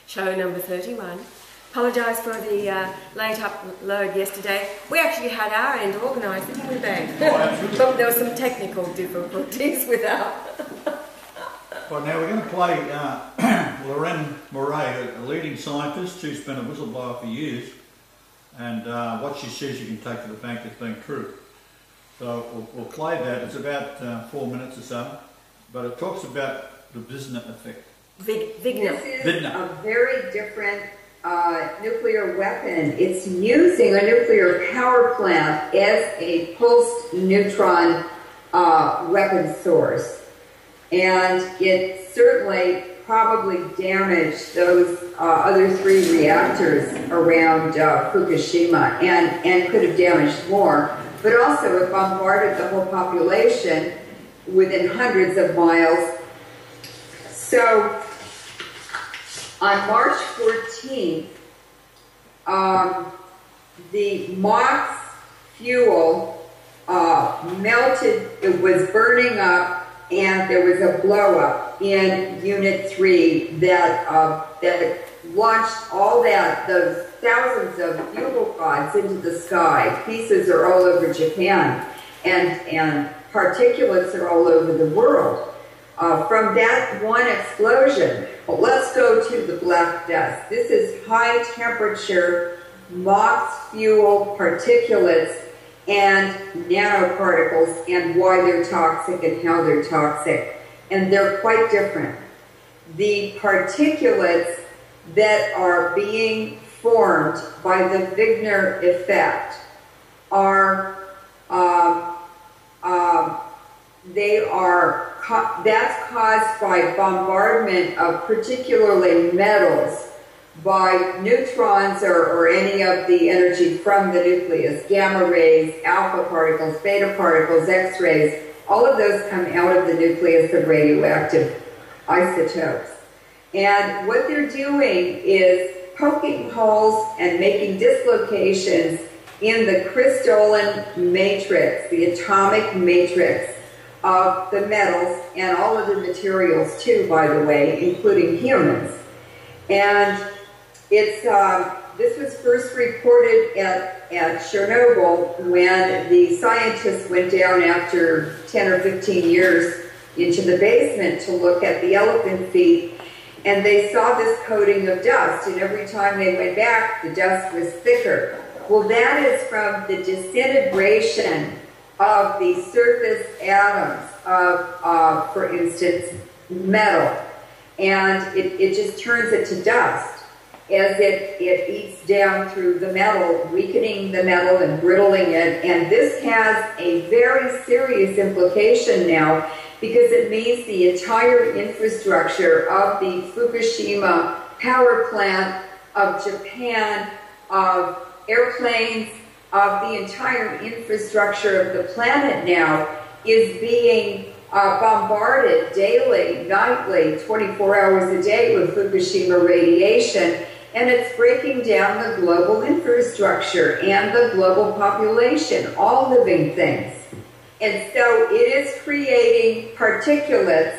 show number 31. Apologise for the late upload yesterday. We actually had our end organised, didn't we, Bang? But there were some technical difficulties with our... Right, now we're going to play Lorraine Moray, a leading scientist who's been a whistleblower for years, and what she says you can take to the bank as being true. So we'll play that. It's about 4 minutes or so, but it talks about the Vizna effect. This is a very different nuclear weapon. It's using a nuclear power plant as a pulsed neutron weapon source. And it certainly probably damaged those other 3 reactors around Fukushima and could have damaged more. But also it bombarded the whole population within hundreds of miles. So on March 14th, the MOX fuel melted, it was burning up, and there was a blow up in Unit 3 that launched all those thousands of fuel rods into the sky. Pieces are all over Japan, and particulates are all over the world. From that one explosion, well, let's go to the black dust. This is high temperature MOX fuel particulates and nanoparticles, and why they're toxic and how they're toxic. And they're quite different. The particulates that are being formed by the Wigner effect are that's caused by bombardment of particularly metals by neutrons or any of the energy from the nucleus, gamma rays, alpha particles, beta particles, X-rays. All of those come out of the nucleus of radioactive isotopes. And what they're doing is poking holes and making dislocations in the crystalline matrix, the atomic matrix of the metals and all of the materials too, by the way, including humans. And it's this was first reported at Chernobyl when the scientists went down after 10 or 15 years into the basement to look at the elephant feet, and they saw this coating of dust, and every time they went back, the dust was thicker. Well, that is from the disintegration of the surface atoms of, for instance, metal, and it just turns it to dust as it eats down through the metal, weakening the metal and brittling it. And this has a very serious implication now, because it means the entire infrastructure of the Fukushima power plant, of Japan, of airplanes, of the entire infrastructure of the planet now is being bombarded daily, nightly, 24 hours a day with Fukushima radiation. And it's breaking down the global infrastructure and the global population, all living things. And so it is creating particulates,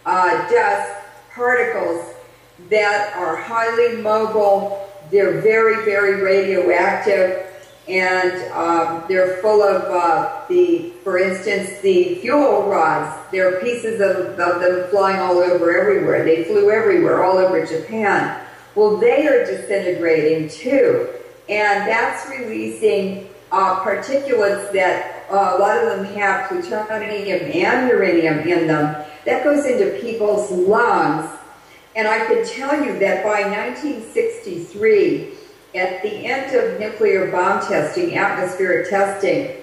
dust, particles that are highly mobile. They're very, very radioactive, and they're full of for instance, the fuel rods. There are pieces of them flying all over everywhere. They flew everywhere, all over Japan. Well, they are disintegrating too, and that's releasing particulates that a lot of them have plutonium and uranium in them. That goes into people's lungs, and I can tell you that by 1963, at the end of nuclear bomb testing, atmospheric testing,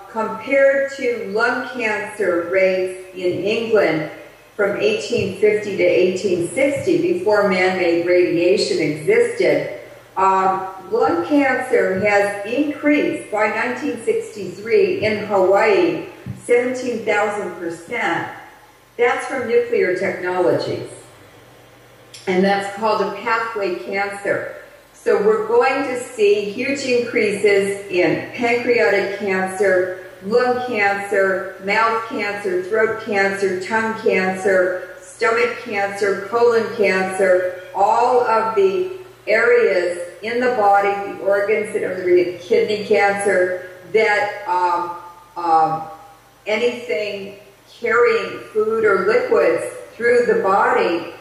compared to lung cancer rates in England from 1850 to 1860, before man-made radiation existed, lung cancer has increased by 1963 in Hawaii 17,000%. That's from nuclear technologies. And that's called a pathway cancer. So we're going to see huge increases in pancreatic cancer, lung cancer, mouth cancer, throat cancer, tongue cancer, stomach cancer, colon cancer, all of the areas in the body, the organs that are kidney cancer, that anything carrying food or liquids through the body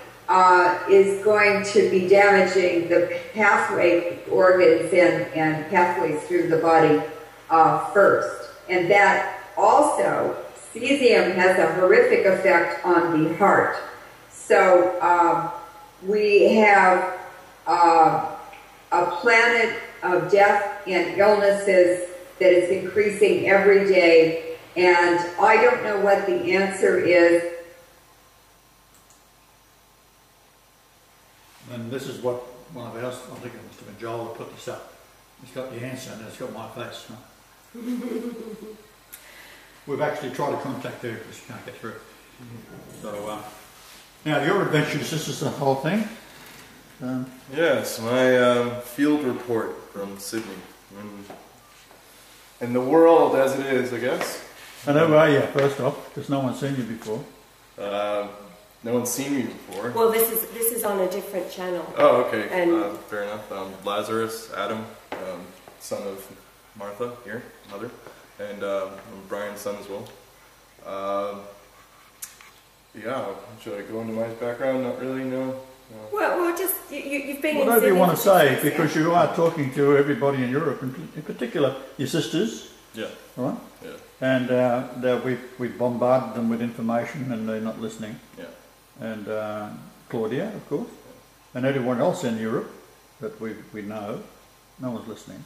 is going to be damaging the pathway organs and pathways through the body first. And that also, cesium has a horrific effect on the heart. So we have a planet of death and illnesses that is increasing every day, and I don't know what the answer is. And this is what one of ours, I think it must have been Joel, who put this up. It's got the answer and it's got my face. Huh? We've actually tried to contact her because she can't get through. So, now your adventures, this is the whole thing. Yes, my field report from Sydney. And the world as it is, I guess. And who are you, first off? Because no one's seen you before. No one's seen me before. Well, this is on a different channel. Oh, okay. And fair enough. Lazarus, Adam, son of Martha, here, mother, and Brian's son as well. Yeah, should I go into my background? Not really, no. Well, just you've been. Whatever you want to say, because you are talking to everybody in Europe, in particular your sisters. Yeah. Right. Yeah. And we bombarded them with information, and they're not listening. Yeah. And Claudia, of course, and everyone else in Europe that we know, no one's listening.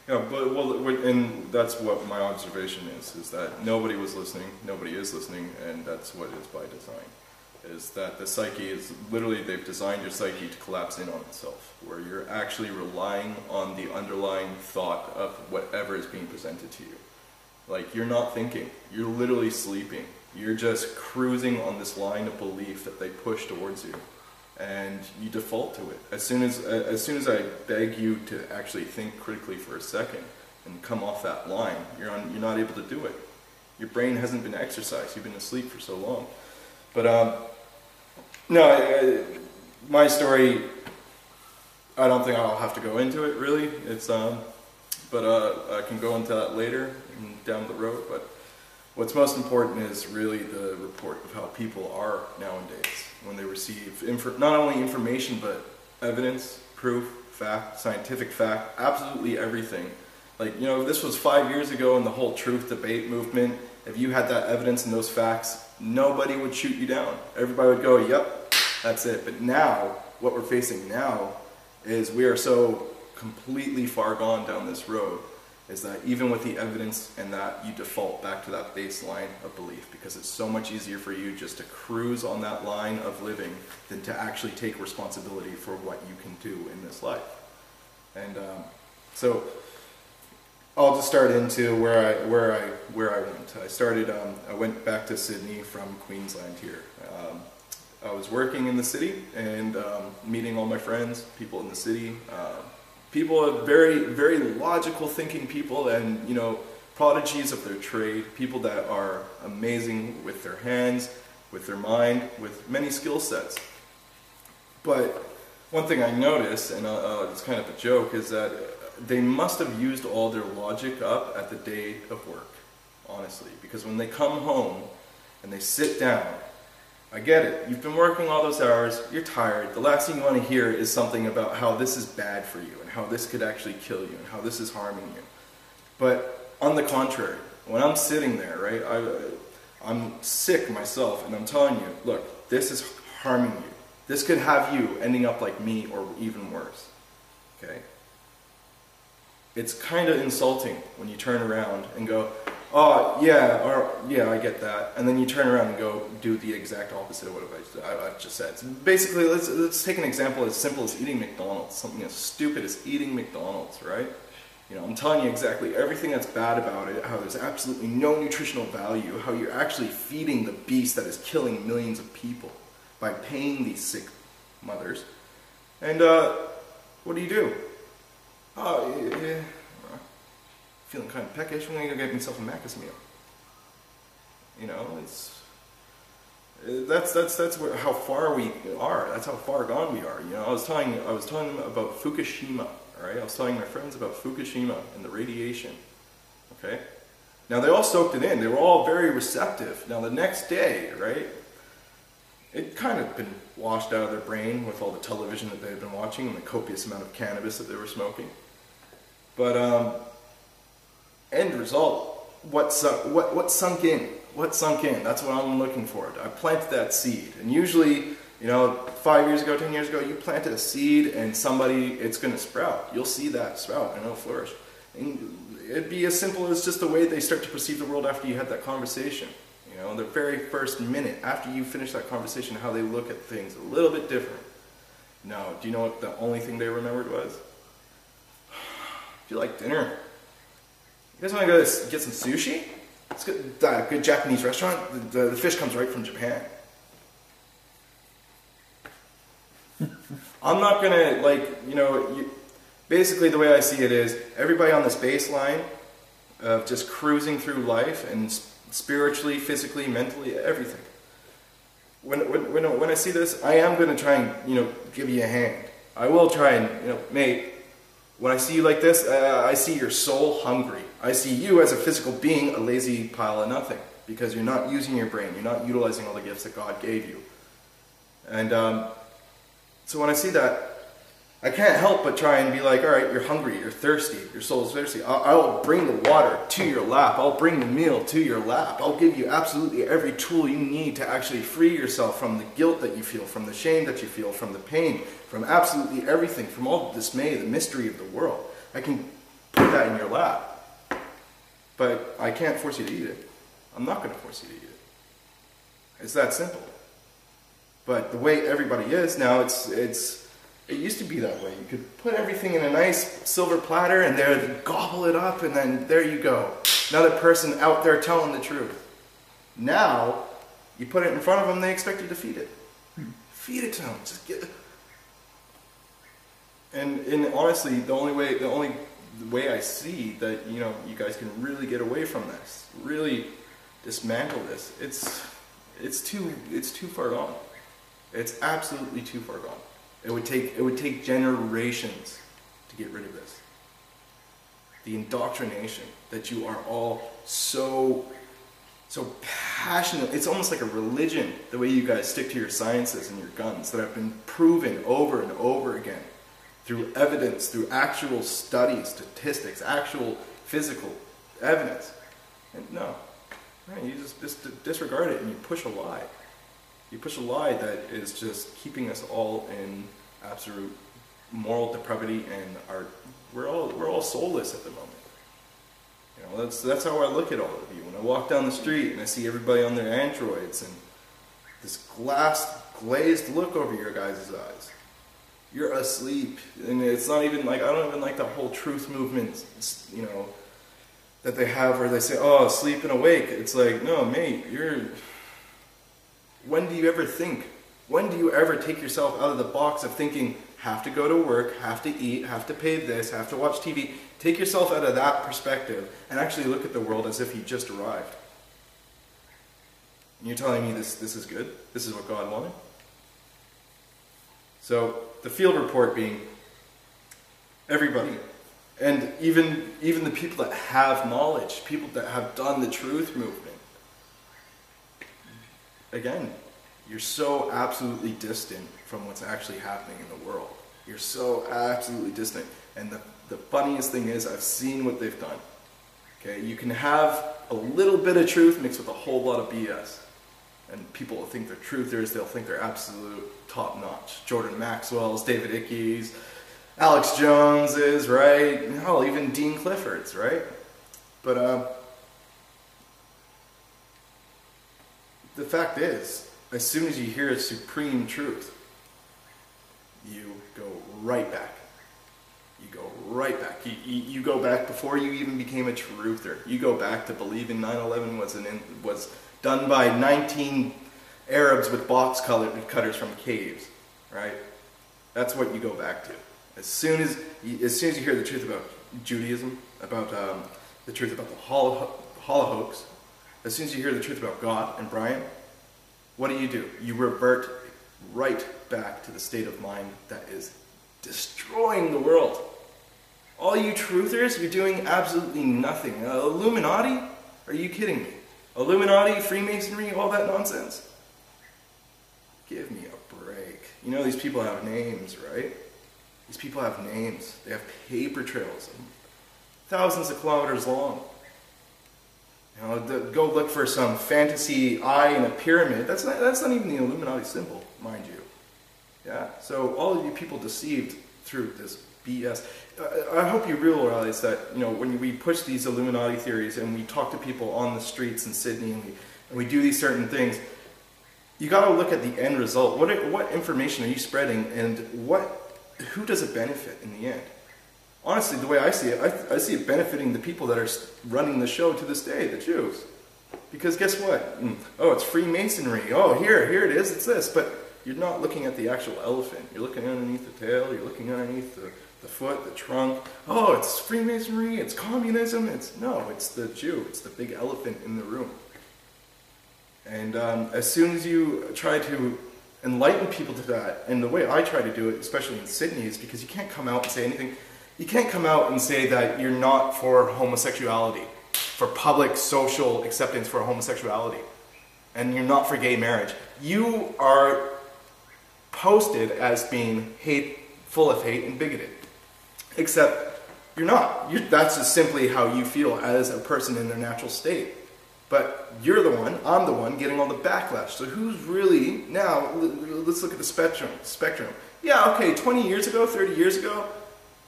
Yeah, and that's what my observation is that nobody was listening, nobody is listening, and that's what it is by design. Is that the psyche is literally, they've designed your psyche to collapse in on itself, where you're actually relying on the underlying thought of whatever is being presented to you. Like, you're not thinking, you're literally sleeping. You're just cruising on this line of belief that they push towards you, and you default to it. As soon as I beg you to actually think critically for a second and come off that line, you're not able to do it. Your brain hasn't been exercised. You've been asleep for so long. But no, my story, I don't think I'll have to go into it really. It's but I can go into that later down the road. But what's most important is really the report of how people are nowadays when they receive not only information but evidence, proof, fact, scientific fact, absolutely everything. Like, you know, this was 5 years ago in the whole truth debate movement. If you had that evidence and those facts, nobody would shoot you down. Everybody would go, yep, that's it. But now, what we're facing now is we are so completely far gone down this road, is that even with the evidence and that, you default back to that baseline of belief, because it's so much easier for you just to cruise on that line of living than to actually take responsibility for what you can do in this life. And so I'll just start into where I went. I started. I went back to Sydney from Queensland here. I was working in the city and meeting all my friends, people in the city. People are very, very logical thinking people, and you know, prodigies of their trade. People that are amazing with their hands, with their mind, with many skill sets. But one thing I noticed, and it's kind of a joke, is that they must have used all their logic up at the day of work, honestly. Because when they come home and they sit down, I get it. You've been working all those hours, you're tired. The last thing you want to hear is something about how this is bad for you and how this could actually kill you and how this is harming you. But on the contrary, when I'm sitting there, right, I'm sick myself and I'm telling you, look, this is harming you. This could have you ending up like me or even worse. Okay? It's kind of insulting when you turn around and go, oh, yeah, or yeah, I get that. And then you turn around and go do the exact opposite of what I've just said. So basically, let's take an example as simple as eating McDonald's. Something as stupid as eating McDonald's, right? You know, I'm telling you exactly everything that's bad about it, how there's absolutely no nutritional value, how you're actually feeding the beast that is killing millions of people by paying these sick mothers. And what do? Oh, yeah. Feeling kind of peckish. I'm going to go get myself a Macca's meal. You know, That's how far we are. That's how far gone we are. You know, I was telling them about Fukushima. All right, I was telling my friends about Fukushima and the radiation. Okay, now they all soaked it in. They were all very receptive. Now the next day, right, it kind of been washed out of their brain with all the television that they had been watching and the copious amount of cannabis that they were smoking. But end result, what sunk in? What sunk in? That's what I'm looking for. I planted that seed. And usually, you know, 5 years ago, 10 years ago, you planted a seed and it's going to sprout. You'll see that sprout and it'll flourish. And it'd be as simple as just the way they start to perceive the world after you had that conversation. You know, the very first minute after you finish that conversation, how they look at things a little bit different. Now, do you know what the only thing they remembered was? If you like dinner, you guys want to go get some sushi? It's a good Japanese restaurant. The fish comes right from Japan. I'm not going to, like, you know, basically the way I see it is everybody on this baseline of just cruising through life and spiritually, physically, mentally, everything. When I see this, I am going to try and, you know, give you a hand. I will try and, you know, mate, when I see you like this, I see your soul hungry. I see you as a physical being, a lazy pile of nothing, because you're not using your brain. You're not utilizing all the gifts that God gave you. And so when I see that, I can't help but try and be like, all right, you're hungry, you're thirsty, your soul is thirsty. I'll bring the water to your lap. I'll bring the meal to your lap. I'll give you absolutely every tool you need to actually free yourself from the guilt that you feel, from the shame that you feel, from the pain, from absolutely everything, from all the dismay, the mystery of the world. I can put that in your lap. But I can't force you to eat it. I'm not going to force you to eat it. It's that simple. But the way everybody is now, it used to be that way. You could put everything in a nice silver platter and they'd gobble it up and then there you go. Another person out there telling the truth. Now, you put it in front of them, they expect you to feed it. Feed it to them. Just get it. And honestly, the only way I see that, you know, you guys can really get away from this, really dismantle this, it's too far gone. It's absolutely too far gone. It would take generations to get rid of this. The indoctrination that you are all so passionate. It's almost like a religion, the way you guys stick to your sciences and your guns that have been proven over and over again through evidence, through actual studies, statistics, actual physical evidence. And no, right, you just disregard it and you push a lie. You push a lie that is just keeping us all in absolute moral depravity, and we're all soulless at the moment. You know, that's how I look at all of you. When I walk down the street and I see everybody on their androids and this glazed look over your guys' eyes. You're asleep, and it's not even like, I don't even like the whole truth movement, you know, that they have where they say, oh, sleep and awake. It's like, no, mate, when do you ever think? When do you ever take yourself out of the box of thinking, have to go to work, have to eat, have to pay this, have to watch TV? Take yourself out of that perspective and actually look at the world as if you just arrived. And you're telling me this is good? This is what God wanted? So, the field report being everybody, and even the people that have knowledge, people that have done the truth movement. Again, you're so absolutely distant from what's actually happening in the world. You're so absolutely distant. And the funniest thing is, I've seen what they've done. Okay, you can have a little bit of truth mixed with a whole lot of BS. And people will think they're truthers, they'll think they're absolute top-notch. Jordan Maxwell's, David Ickey's, Alex Jones's, right? Hell, even Dean Clifford's, right? But the fact is, as soon as you hear a supreme truth, you go right back. You go right back. You go back before you even became a truther. You go back to believing 9/11 was done by 19 Arabs with box cutters from caves, right? That's what you go back to. As soon as you hear the truth about Judaism, about the truth about the Holocaust, as soon as you hear the truth about God and Brian, what do? You revert right back to the state of mind that is destroying the world. All you truthers, you're doing absolutely nothing. Illuminati? Are you kidding me? Illuminati, Freemasonry, all that nonsense? Give me a break. You know these people have names, right? These people have names. They have paper trails, thousands of kilometers long. You know, go look for some fantasy eye in a pyramid. That's not even the Illuminati symbol, mind you. Yeah. So all of you people deceived through this BS. I hope you realize that, you know, when we push these Illuminati theories and we talk to people on the streets in Sydney and we do these certain things, you got to look at the end result. What information are you spreading, and who does it benefit in the end? Honestly, the way I see it, I see it benefiting the people that are running the show to this day, the Jews. Because guess what? Oh, it's Freemasonry. Oh, here it is, it's this. But you're not looking at the actual elephant. You're looking underneath the tail, you're looking underneath the foot, the trunk. Oh, it's Freemasonry, it's communism. It's the Jew. It's the big elephant in the room. And as soon as you try to enlighten people to that, and the way I try to do it, especially in Sydney, is because you can't come out and say anything. You can't come out and say that you're not for homosexuality, for public social acceptance for homosexuality, and you're not for gay marriage. You are posted as being full of hate and bigoted. Except you're not. That's just simply how you feel as a person in their natural state. But you're the one, I'm the one, getting all the backlash. So who's really, now, let's look at the spectrum. Yeah, okay, 20 years ago, 30 years ago,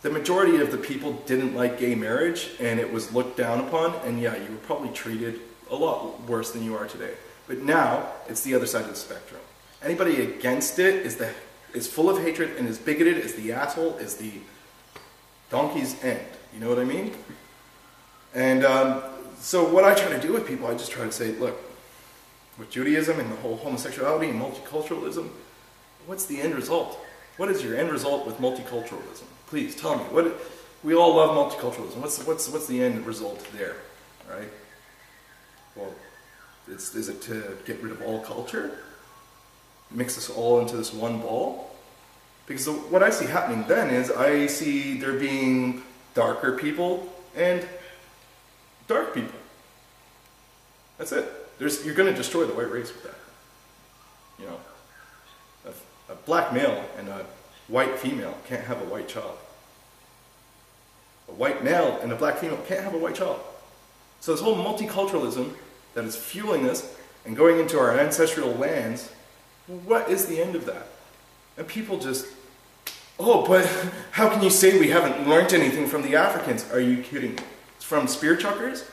the majority of the people didn't like gay marriage, and it was looked down upon, and yeah, you were probably treated a lot worse than you are today. But now, it's the other side of the spectrum. Anybody against it is full of hatred and is bigoted, is the asshole, is the donkey's end. You know what I mean? And so what I try to do with people, I just try to say, look, with Judaism and the whole homosexuality and multiculturalism, what's the end result? What is your end result with multiculturalism? Please tell me. We all love multiculturalism. What's the end result there, right? Well, is it to get rid of all culture? Mix us all into this one ball? Because what I see happening then is I see there being darker people and dark people. That's it. You're going to destroy the white race with that. You know, a black male and a white female can't have a white child. A white male and a black female can't have a white child. So this whole multiculturalism that is fueling this and going into our ancestral lands, what is the end of that? And people just, oh, but how can you say we haven't learned anything from the Africans? Are you kidding me? From spear chuckers?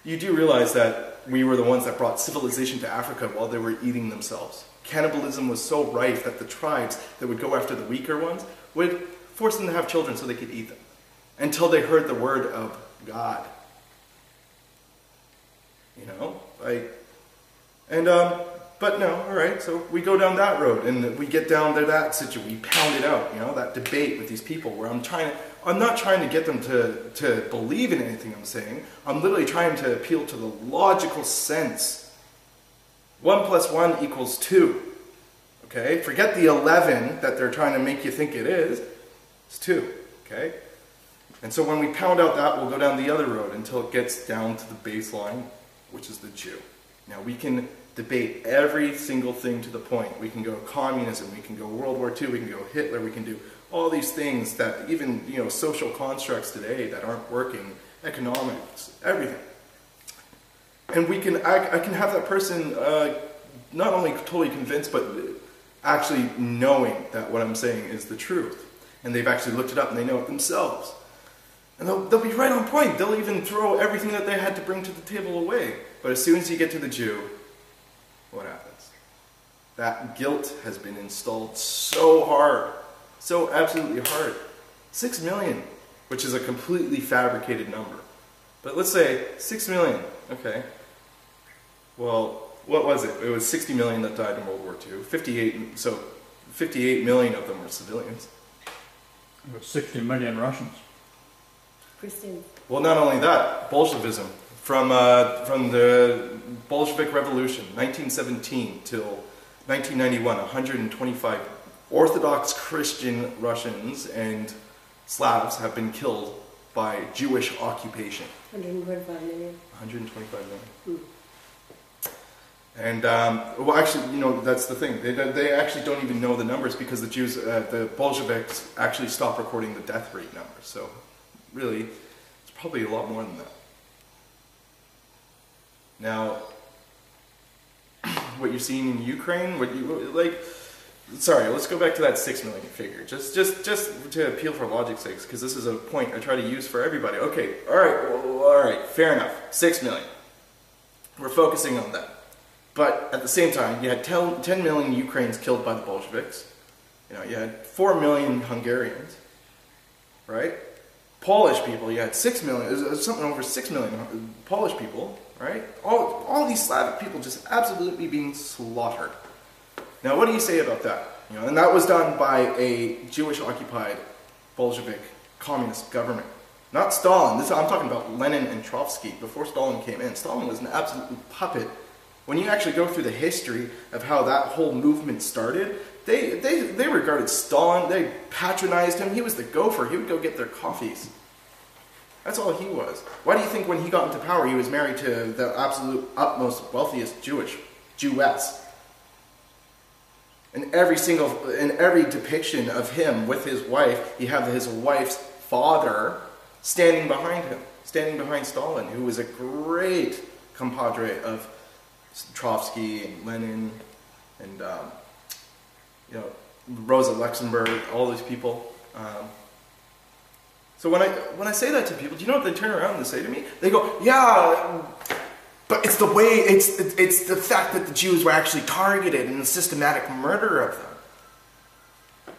You do realize that we were the ones that brought civilization to Africa while they were eating themselves. Cannibalism was so rife that the tribes that would go after the weaker ones would force them to have children so they could eat them until they heard the word of God. You know, but no, all right, so we go down that road and we get down to that situation, we pound it out, you know, that debate with these people where I'm not trying to get them to believe in anything I'm saying. I'm literally trying to appeal to the logical sense. 1 + 1 = 2. Okay? Forget the 11 that they're trying to make you think it is. It's 2. Okay? And so when we pound out that, we'll go down the other road until it gets down to the baseline, which is the Jew. Now we can debate every single thing to the point. We can go communism, we can go World War II, we can go Hitler, we can do all these things that even, you know, social constructs today that aren't working, economics, everything. And I can have that person not only totally convinced, but actually knowing that what I'm saying is the truth. And they've actually looked it up and they know it themselves. And they'll be right on point. They'll even throw everything that they had to bring to the table away. But as soon as you get to the Jew, what happens? That guilt has been installed so hard. So absolutely hard. 6 million, which is a completely fabricated number. But let's say 6 million, okay. Well, what was it? It was 60 million that died in World War II. 58 million of them were civilians. It was 60 million Russians. Christians. Well, not only that, Bolshevism, from the Bolshevik Revolution, 1917 till 1991, 125 Orthodox Christian Russians and Slavs have been killed by Jewish occupation. 125 million. 125 million. And, well, actually, you know, that's the thing. They actually don't even know the numbers because the Jews, the Bolsheviks actually stopped recording the death rate numbers. So, really, it's probably a lot more than that. Now, what you're seeing in Ukraine, sorry, let's go back to that 6 million figure. Just to appeal for logic's sake, because this is a point I try to use for everybody. Okay, all right, fair enough. 6 million. We're focusing on that. But at the same time, you had 10 million Ukrainians killed by the Bolsheviks. You know, you had 4 million Hungarians, right? Polish people, you had 6 million, something over 6 million Polish people, right? All these Slavic people just absolutely being slaughtered. Now, what do you say about that? You know, and that was done by a Jewish-occupied Bolshevik communist government. Not Stalin. I'm talking about Lenin and Trotsky before Stalin came in. Stalin was an absolute puppet. When you actually go through the history of how that whole movement started, they regarded Stalin, they patronized him. He was the gopher. He would go get their coffees. That's all he was. Why do you think when he got into power, he was married to the absolute utmost wealthiest Jewess? In every depiction of him with his wife, you have his wife's father standing behind him, standing behind Stalin, who was a great compadre of Trotsky and Lenin and you know, Rosa Luxemburg, all these people. So when I say that to people, do you know what they turn around and say to me? They go, "Yeah, but it's the way, it's the fact that the Jews were actually targeted and the systematic murder of them."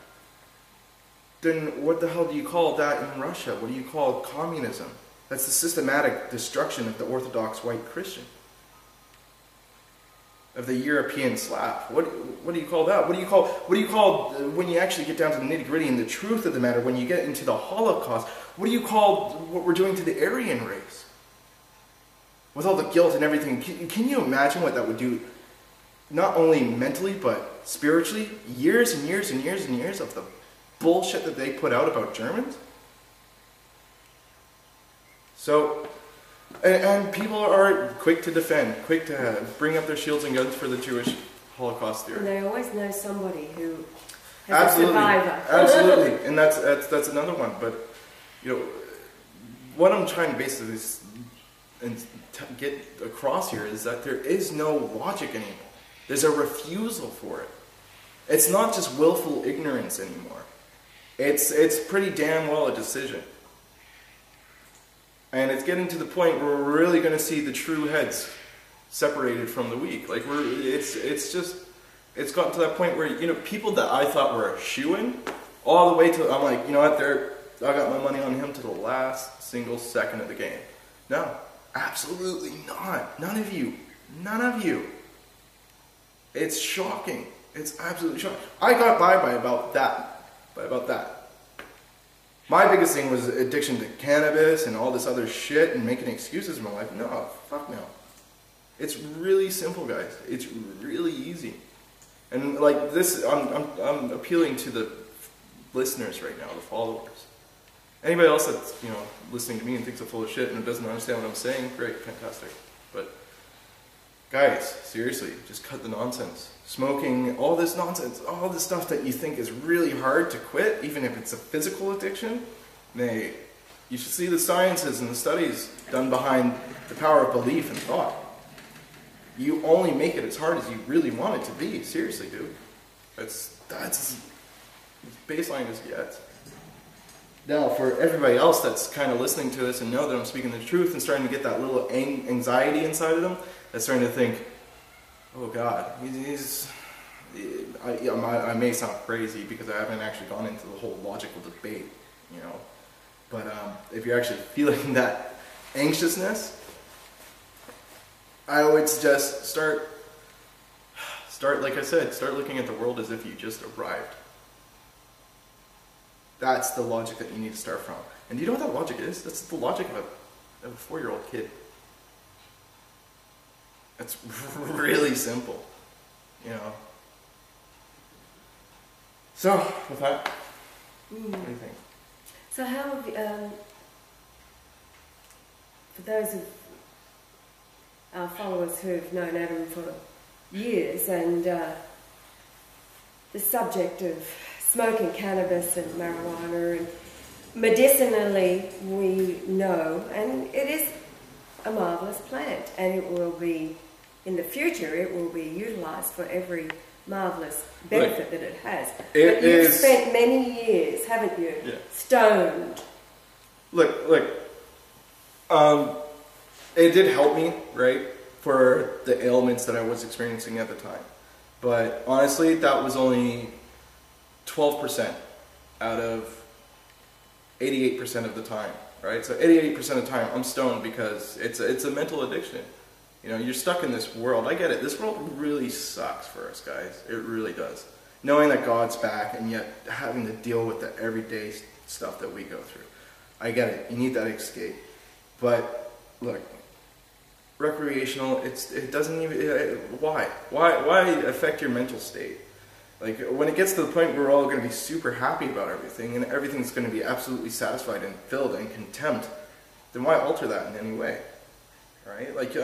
Then what the hell do you call that in Russia? What do you call communism? That's the systematic destruction of the Orthodox white Christian, of the European Slav. What do you call that? What do you call when you actually get down to the nitty-gritty and the truth of the matter, when you get into the Holocaust, what do you call what we're doing to the Aryan race? With all the guilt and everything, can you imagine what that would do, not only mentally, but spiritually? Years and years and years and years of the bullshit that they put out about Germans? So, and people are quick to defend, quick to bring up their shields and guns for the Jewish Holocaust theory. And they always know somebody who has Absolutely. a survivor. Absolutely, and that's another one. But you know, what I'm trying to basically get across here is that there is no logic anymore. There's a refusal for it. It's not just willful ignorance anymore. It's pretty damn well a decision. And it's getting to the point where we're really going to see the true heads separated from the weak. Like it's gotten to that point where, you know, people that I thought were a shoo-in, all the way to, I'm like, you know what, I got my money on him to the last single second of the game. No, absolutely not. None of you. None of you. It's shocking. It's absolutely shocking. I got by about that. My biggest thing was addiction to cannabis and all this other shit and making excuses in my life. No, fuck no. It's really simple, guys. It's really easy. And like this, I'm appealing to the listeners right now, the followers. Anybody else that's, you know, listening to me and thinks I'm full of shit and doesn't understand what I'm saying, great, fantastic. But guys, seriously, just cut the nonsense. Smoking, all this nonsense, all this stuff that you think is really hard to quit, even if it's a physical addiction, you should see the sciences and the studies done behind the power of belief and thought. You only make it as hard as you really want it to be. Seriously, dude. That's as baseline as it gets. Now, for everybody else that's kind of listening to this and know that I'm speaking the truth and starting to get that little anxiety inside of them, that's starting to think, oh God, I may sound crazy because I haven't actually gone into the whole logical debate, you know. But if you're actually feeling that anxiousness, I would suggest start, like I said, start looking at the world as if you just arrived. That's the logic that you need to start from. And do you know what that logic is? That's the logic of a 4-year-old kid. It's really simple, you know. So, with that, what do you think? So how have you, for those of our followers who've known Adam for years, and the subject of smoking cannabis and marijuana, and medicinally we know, and it is a marvellous plant, and it will be, in the future, it will be utilised for every marvellous benefit that it has. But you've spent many years, haven't you, stoned. Look, it did help me, right, for the ailments that I was experiencing at the time. But honestly, that was only 12% out of 88% of the time, right? So 88% of the time, I'm stoned because it's a mental addiction. You know, you're stuck in this world. I get it. This world really sucks for us, guys. It really does. Knowing that God's back and yet having to deal with the everyday stuff that we go through. I get it. You need that escape. But, look, recreational, it doesn't even... Why? Why affect your mental state? Like, when it gets to the point where we're all going to be super happy about everything and everything's going to be absolutely satisfied and filled and contempt, then why alter that in any way? Right? Like,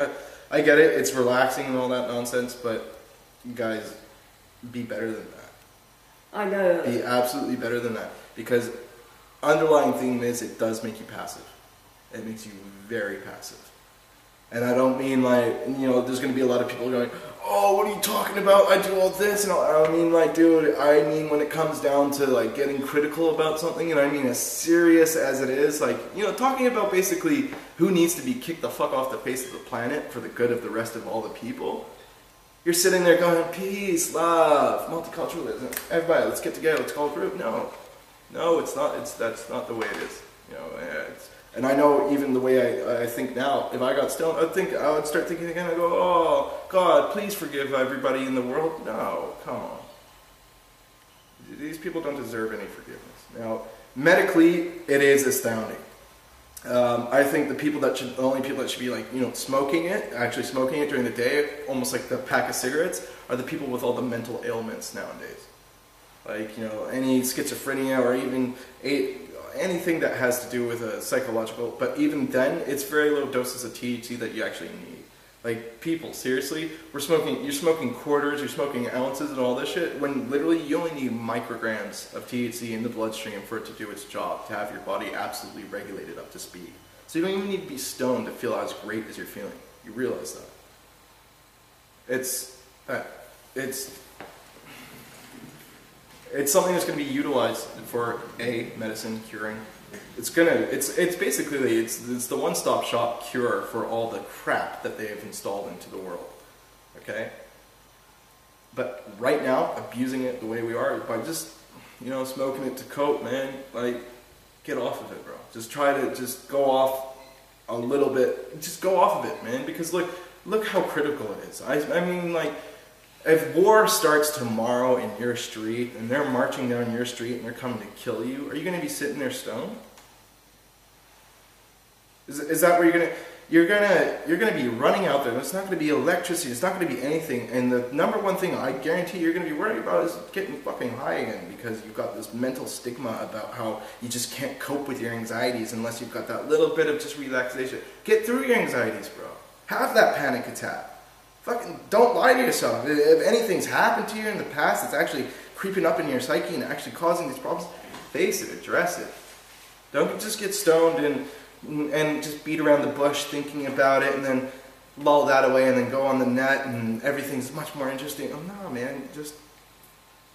I get it, it's relaxing and all that nonsense, but you guys, be better than that. I know. Be absolutely better than that. Because underlying thing is, it does make you passive. It makes you very passive. And I don't mean like, you know, there's going to be a lot of people going, oh, what are you talking about? I do all this and all. I don't mean like, dude, I mean when it comes down to like getting critical about something, and I mean as serious as it is, like, you know, talking about basically who needs to be kicked the fuck off the face of the planet for the good of the rest of all the people. You're sitting there going, peace, love, multiculturalism, everybody, let's get together, let's call a group. No, it's not. That's not the way it is. You know, and I know even the way I think now, if I got stoned, I would start thinking again, I go, oh, God, please forgive everybody in the world. No, come on. These people don't deserve any forgiveness. Now, medically, it is astounding. I think the only people that should be like, you know, smoking it during the day, almost like the pack of cigarettes, are the people with all the mental ailments nowadays. Like, you know, any schizophrenia or even anything that has to do with a psychological, but even then, it's very low doses of THC that you actually need. Like, people, seriously, you're smoking quarters, you're smoking ounces and all this shit, when literally you only need micrograms of THC in the bloodstream for it to do its job, to have your body absolutely regulated up to speed. So you don't even need to be stoned to feel as great as you're feeling. You realize that. It's something that's going to be utilized for medicine, curing. It's basically it's the one-stop shop cure for all the crap that they have installed into the world. Okay? But right now, abusing it the way we are by just, you know, smoking it to cope, man, like, get off of it, bro. Just try to just go off a little bit. Just go off of it, man, because look how critical it is. I mean, like, if war starts tomorrow in your street and they're marching down your street and they're coming to kill you, are you going to be sitting there stoned? Is that where you're going to be running out there? There's not going to be electricity. It's not going to be anything. And the number one thing I guarantee you're going to be worried about is getting fucking high again, because you've got this mental stigma about how you just can't cope with your anxieties unless you've got that little bit of just relaxation. Get through your anxieties, bro. Have that panic attack. Fucking don't lie to yourself. If anything's happened to you in the past, it's actually creeping up in your psyche and actually causing these problems, face it, address it. Don't just get stoned and just beat around the bush thinking about it and then lull that away and then go on the net and everything's much more interesting. Oh no, man,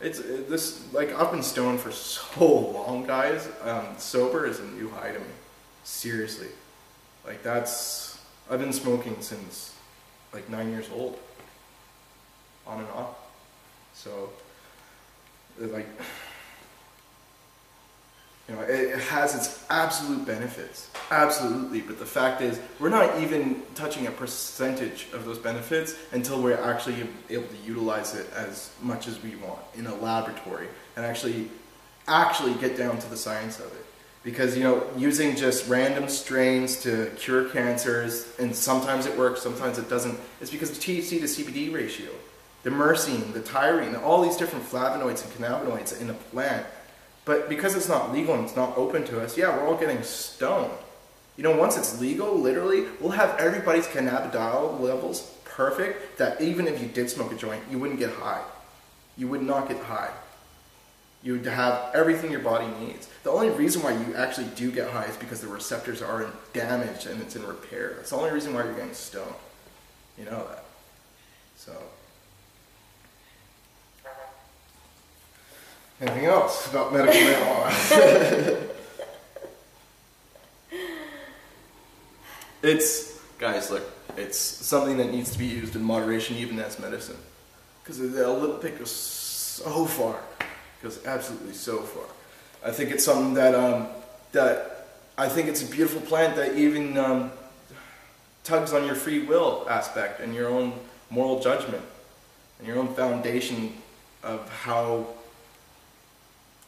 I've been stoned for so long, guys. Sober is a new high to me. Seriously. Like, I've been smoking since like 9 years old, on and off. So, like, you know, it has its absolute benefits, absolutely. But the fact is, we're not even touching a percentage of those benefits until we're actually able to utilize it as much as we want in a laboratory and actually get down to the science of it. Because, using just random strains to cure cancers, and sometimes it works, sometimes it doesn't, it's because the THC to CBD ratio, the myrcene, the tyrene, all these different flavonoids and cannabinoids in a plant. But because it's not legal and it's not open to us, yeah, we're all getting stoned. Once it's legal, literally, we'll have everybody's cannabidiol levels perfect, that even if you did smoke a joint, you wouldn't get high. You would not get high. You would have everything your body needs. The only reason why you actually do get high is because the receptors are damaged and it's in repair. That's the only reason why you're getting stoned. You know that. So. Anything else about medical marijuana? Guys, look, it's something that needs to be used in moderation, even as medicine. Because a little bit goes so far. It goes absolutely so far. I think it's something that I think it's a beautiful plant that even tugs on your free will aspect and your own moral judgment and your own foundation of how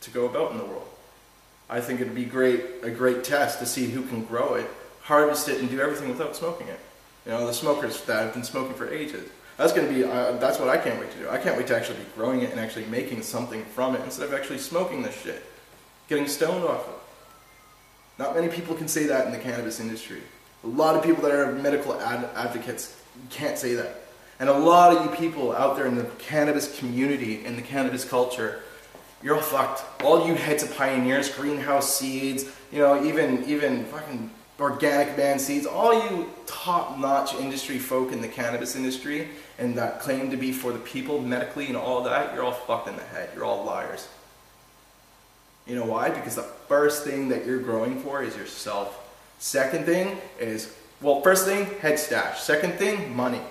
to go about in the world. I think it'd be a great test to see who can grow it, harvest it, and do everything without smoking it. The smokers that have been smoking for ages. That's going to be, that's what I can't wait to do. I can't wait to actually be growing it and actually making something from it instead of actually smoking this shit. Getting stoned off it. Not many people can say that in the cannabis industry. A lot of people that are medical advocates can't say that. And a lot of you people out there in the cannabis community, in the cannabis culture, you're all fucked. All you heads of pioneers, greenhouse seeds, even fucking organic man seeds, all you top-notch industry folk in the cannabis industry and that claim to be for the people medically and all that, you're all fucked in the head. You're all liars. You know why? Because the first thing that you're growing for is yourself. Second thing is, first thing, head stash. Second thing, money.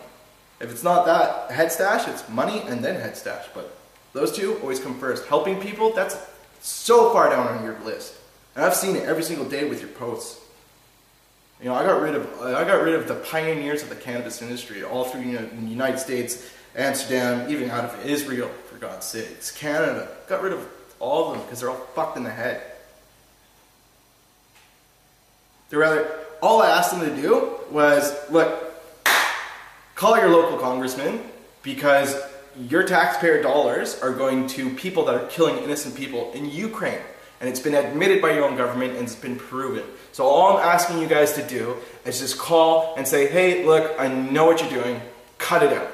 If it's not that, head stash, it's money and then head stash. But those two always come first. Helping people, that's so far down on your list. And I've seen it every single day with your posts. I got rid of the pioneers of the cannabis industry all through the United States, Amsterdam, even out of Israel, for God's sakes, Canada. Got rid of all of them because they're all fucked in the head. All I asked them to do was, look, call your local congressman because your taxpayer dollars are going to people that are killing innocent people in Ukraine. And it's been admitted by your own government and it's been proven. So all I'm asking you guys to do is just call and say, hey, look, I know what you're doing. Cut it out.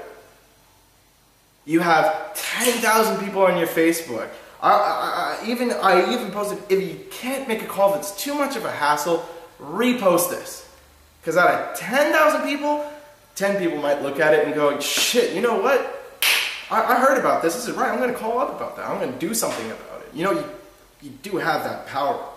You have 10,000 people on your Facebook. I even posted, if you can't make a call, if it's too much of a hassle, repost this. Because out of 10,000 people, 10 people might look at it and go, shit, you know what? I heard about this. This is right. I'm going to call up about that. I'm going to do something about it. You do have that power.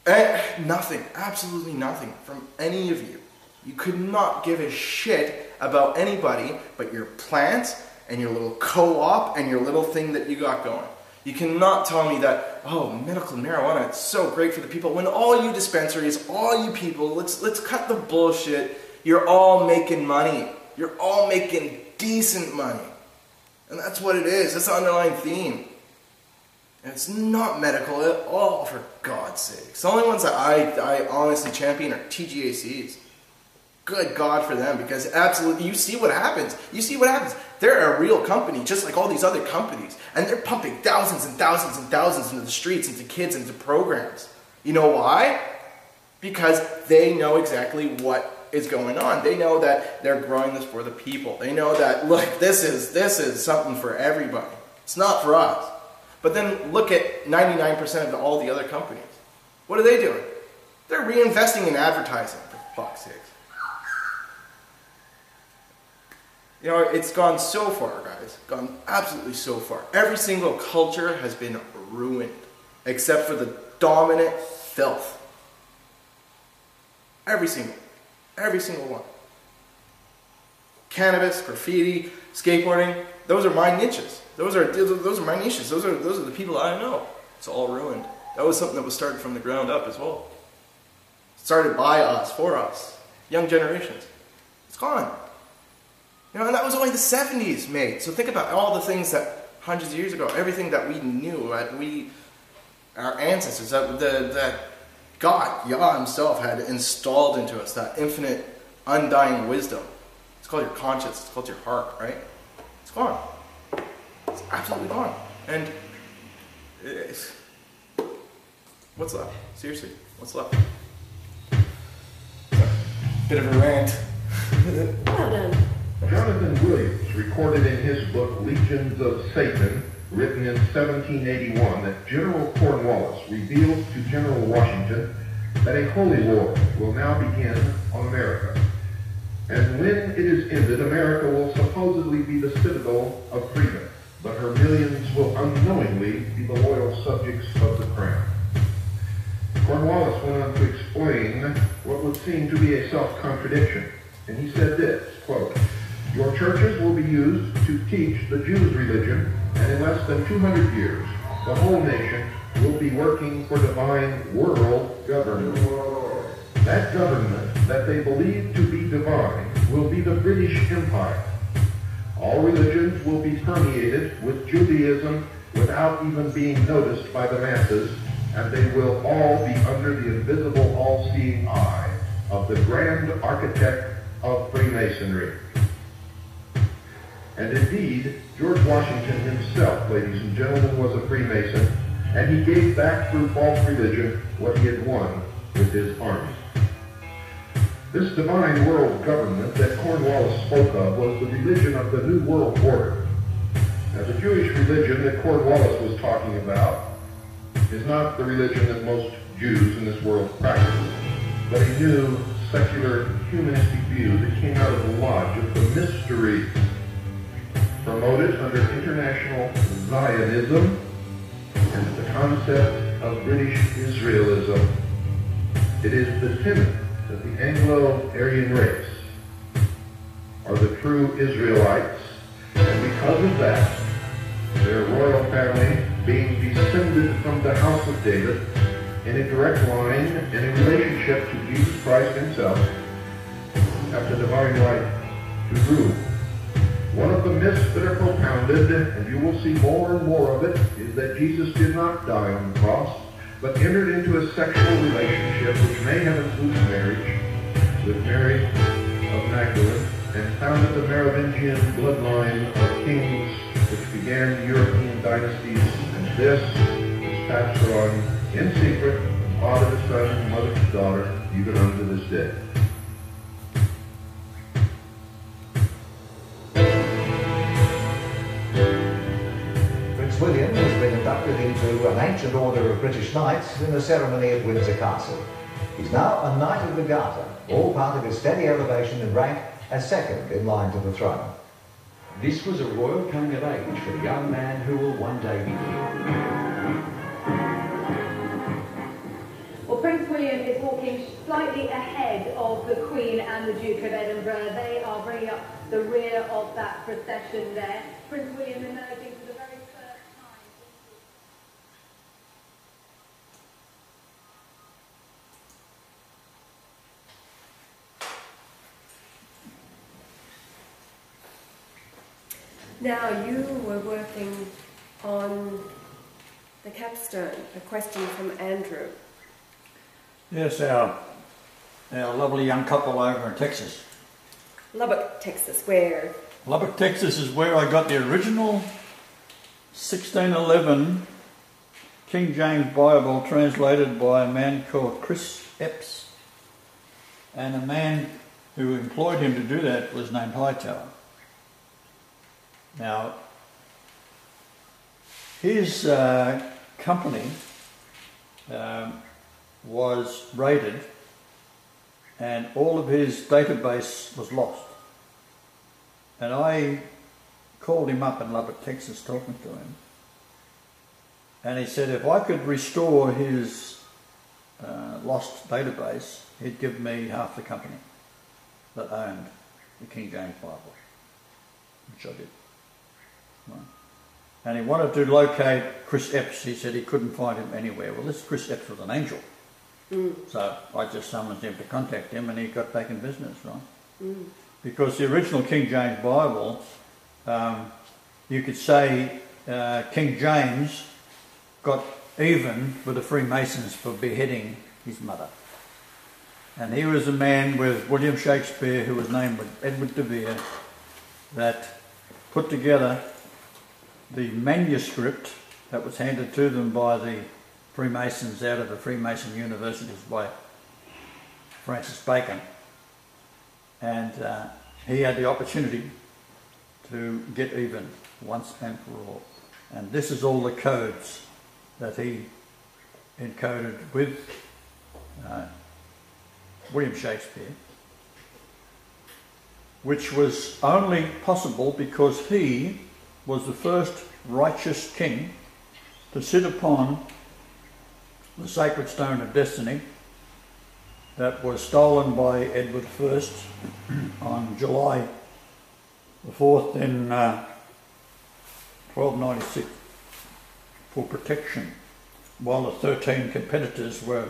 And nothing, absolutely nothing from any of you. You could not give a shit about anybody but your plants and your little co-op and your little thing that you got going. You cannot tell me that, medical marijuana, it's so great for the people. When all you dispensaries, all you people, let's cut the bullshit. You're all making money. You're all making decent money. And that's what it is. That's the underlying theme. And it's not medical at all, for God's sakes. The only ones that I honestly champion are TGACs. Good God for them, because absolutely, you see what happens. They're a real company, just like all these other companies. And they're pumping thousands and thousands and thousands into the streets, into kids, into programs. You know why? Because they know exactly what is going on. They know that they're growing this for the people. They know that, look, this is something for everybody. It's not for us. But then look at 99% of all the other companies. What are they doing? They're reinvesting in advertising, for fuck's sakes. It's gone so far, guys. Gone absolutely so far. Every single culture has been ruined, except for the dominant filth. Every single one. Cannabis, graffiti, skateboarding, those are my niches. Those are my niches. Those are the people I know. It's all ruined. That was something that was started from the ground up as well. Started by us, for us, young generations. It's gone. And that was only the 70s made. So think about all the things that hundreds of years ago, everything that we knew, that we our ancestors, that God, Yah himself, had installed into us, that infinite, undying wisdom. It's called your conscience, it's called your heart, right? It's gone. It's absolutely gone. And what's left? Seriously, what's left? Bit of a rant. Well done. Jonathan Williams recorded in his book Legions of Satan, written in 1781, that General Cornwallis reveals to General Washington that a holy war will now begin on America. And when it is ended, America will supposedly be the citadel of freedom, but her millions will unknowingly be the loyal subjects of the crown. Cornwallis went on to explain what would seem to be a self-contradiction, and he said this, quote, "Your churches will be used to teach the Jews' religion, and in less than 200 years, the whole nation will be working for divine world government. That government that they believe to be divine will be the British Empire. All religions will be permeated with Judaism without even being noticed by the masses, and they will all be under the invisible, all-seeing eye of the grand architect of Freemasonry." And indeed, George Washington himself, ladies and gentlemen, was a Freemason, and he gave back through false religion what he had won with his army. This divine world government that Cornwallis spoke of was the religion of the New World Order. Now, the Jewish religion that Cornwallis was talking about is not the religion that most Jews in this world practice, but a new, secular, humanistic view that came out of the lodge of the mysteries, promoted under international Zionism and the concept of British Israelism. It is the tenet that the Anglo-Aryan race are the true Israelites, and because of that, their royal family, being descended from the house of David in a direct line and in relationship to Jesus Christ himself, have the divine right to rule. One of the myths that are propounded, and you will see more and more of it, is that Jesus did not die on the cross, but entered into a sexual relationship which may have included marriage with Mary of Magdalene, and founded the Merovingian bloodline of kings which began the European dynasties, and this is passed on in secret from father to son and mother to daughter, even unto this day. Prince William has been inducted into an ancient order of British Knights in a ceremony at Windsor Castle. He's now a Knight of the Garter, all part of his steady elevation in rank as second in line to the throne. This was a royal coming of age for the young man who will one day be king. Well, Prince William is walking slightly ahead of the Queen and the Duke of Edinburgh. They are bringing up the rear of that procession there. Prince William emerging for the very first time. Now, you were working on the capstone, a question from Andrew. Yes, our lovely young couple over in Texas. Lubbock, Texas, where? Lubbock, Texas is where I got the original 1611 King James Bible translated by a man called Chris Epps. And a man who employed him to do that was named Hightower. Now, his company was raided and all of his database was lost. And I called him up in Lubbock, Texas, talking to him. And he said if I could restore his lost database, he'd give me half the company that owned the King James Bible, which I did. Right. And he wanted to locate Chris Epps. He said he couldn't find him anywhere. Well, this Chris Epps was an angel. So I just summoned him to contact him and he got back in business, right? Because the original King James Bible, you could say King James got even with the Freemasons for beheading his mother. And he was a man with William Shakespeare, who was named Edward de Vere, that put together the manuscript that was handed to them by the Freemasons out of the Freemason universities by Francis Bacon. And he had the opportunity to get even once and for all. And this is all the codes that he encoded with William Shakespeare, which was only possible because he was the first righteous king to sit upon the sacred stone of destiny that was stolen by Edward I on July the 4th in 1296 for protection, while the 13 competitors were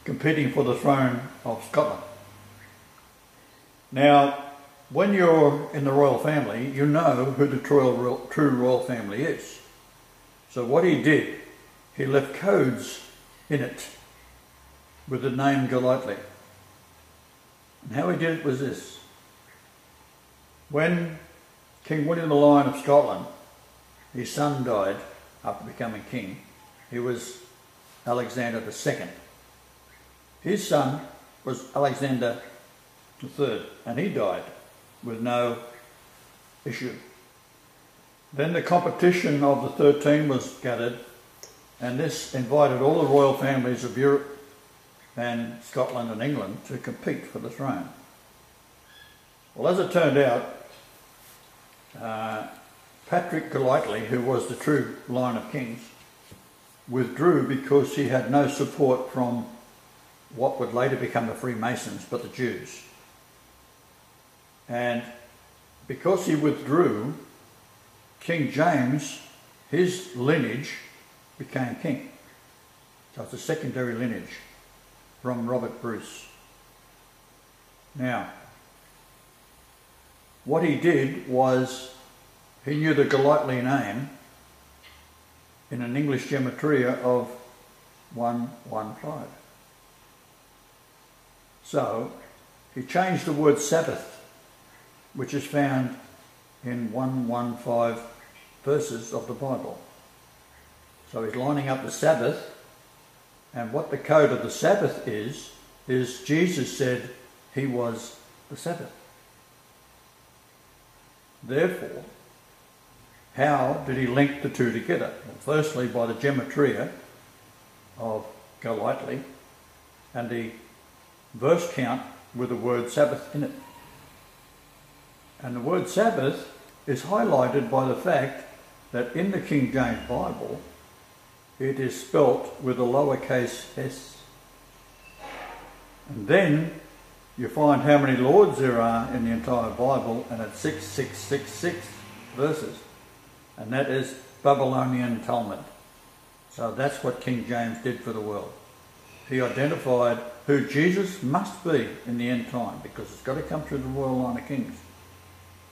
competing for the throne of Scotland. Now, when you're in the royal family, you know who the true royal family is. So what he did, he left codes in it with the name Golightly. And how he did it was this. When King William the Lion of Scotland, his son died after becoming king, he was Alexander II. His son was Alexander III, and he died with no issue. Then the competition of the 13 was gathered, and this invited all the royal families of Europe and Scotland and England to compete for the throne. Well, as it turned out, Patrick Golightly, who was the true line of kings, withdrew because he had no support from what would later become the Freemasons, but the Jews. And because he withdrew, King James, his lineage, became king. So it's a secondary lineage from Robert Bruce. Now, what he did was he knew the Golightly name in an English gematria of 115. So he changed the word Sabbath, which is found in 115 verses of the Bible. So he's lining up the Sabbath, and what the code of the Sabbath is Jesus said he was the Sabbath. Therefore, how did he link the two together? Well, firstly, by the gematria of Golightly and the verse count with the word Sabbath in it. And the word Sabbath is highlighted by the fact that in the King James Bible it is spelt with a lowercase s. And then you find how many lords there are in the entire Bible, and it's 6666 verses. And that is Babylonian Talmud. So that's what King James did for the world. He identified who Jesus must be in the end time, because it's got to come through the royal line of kings.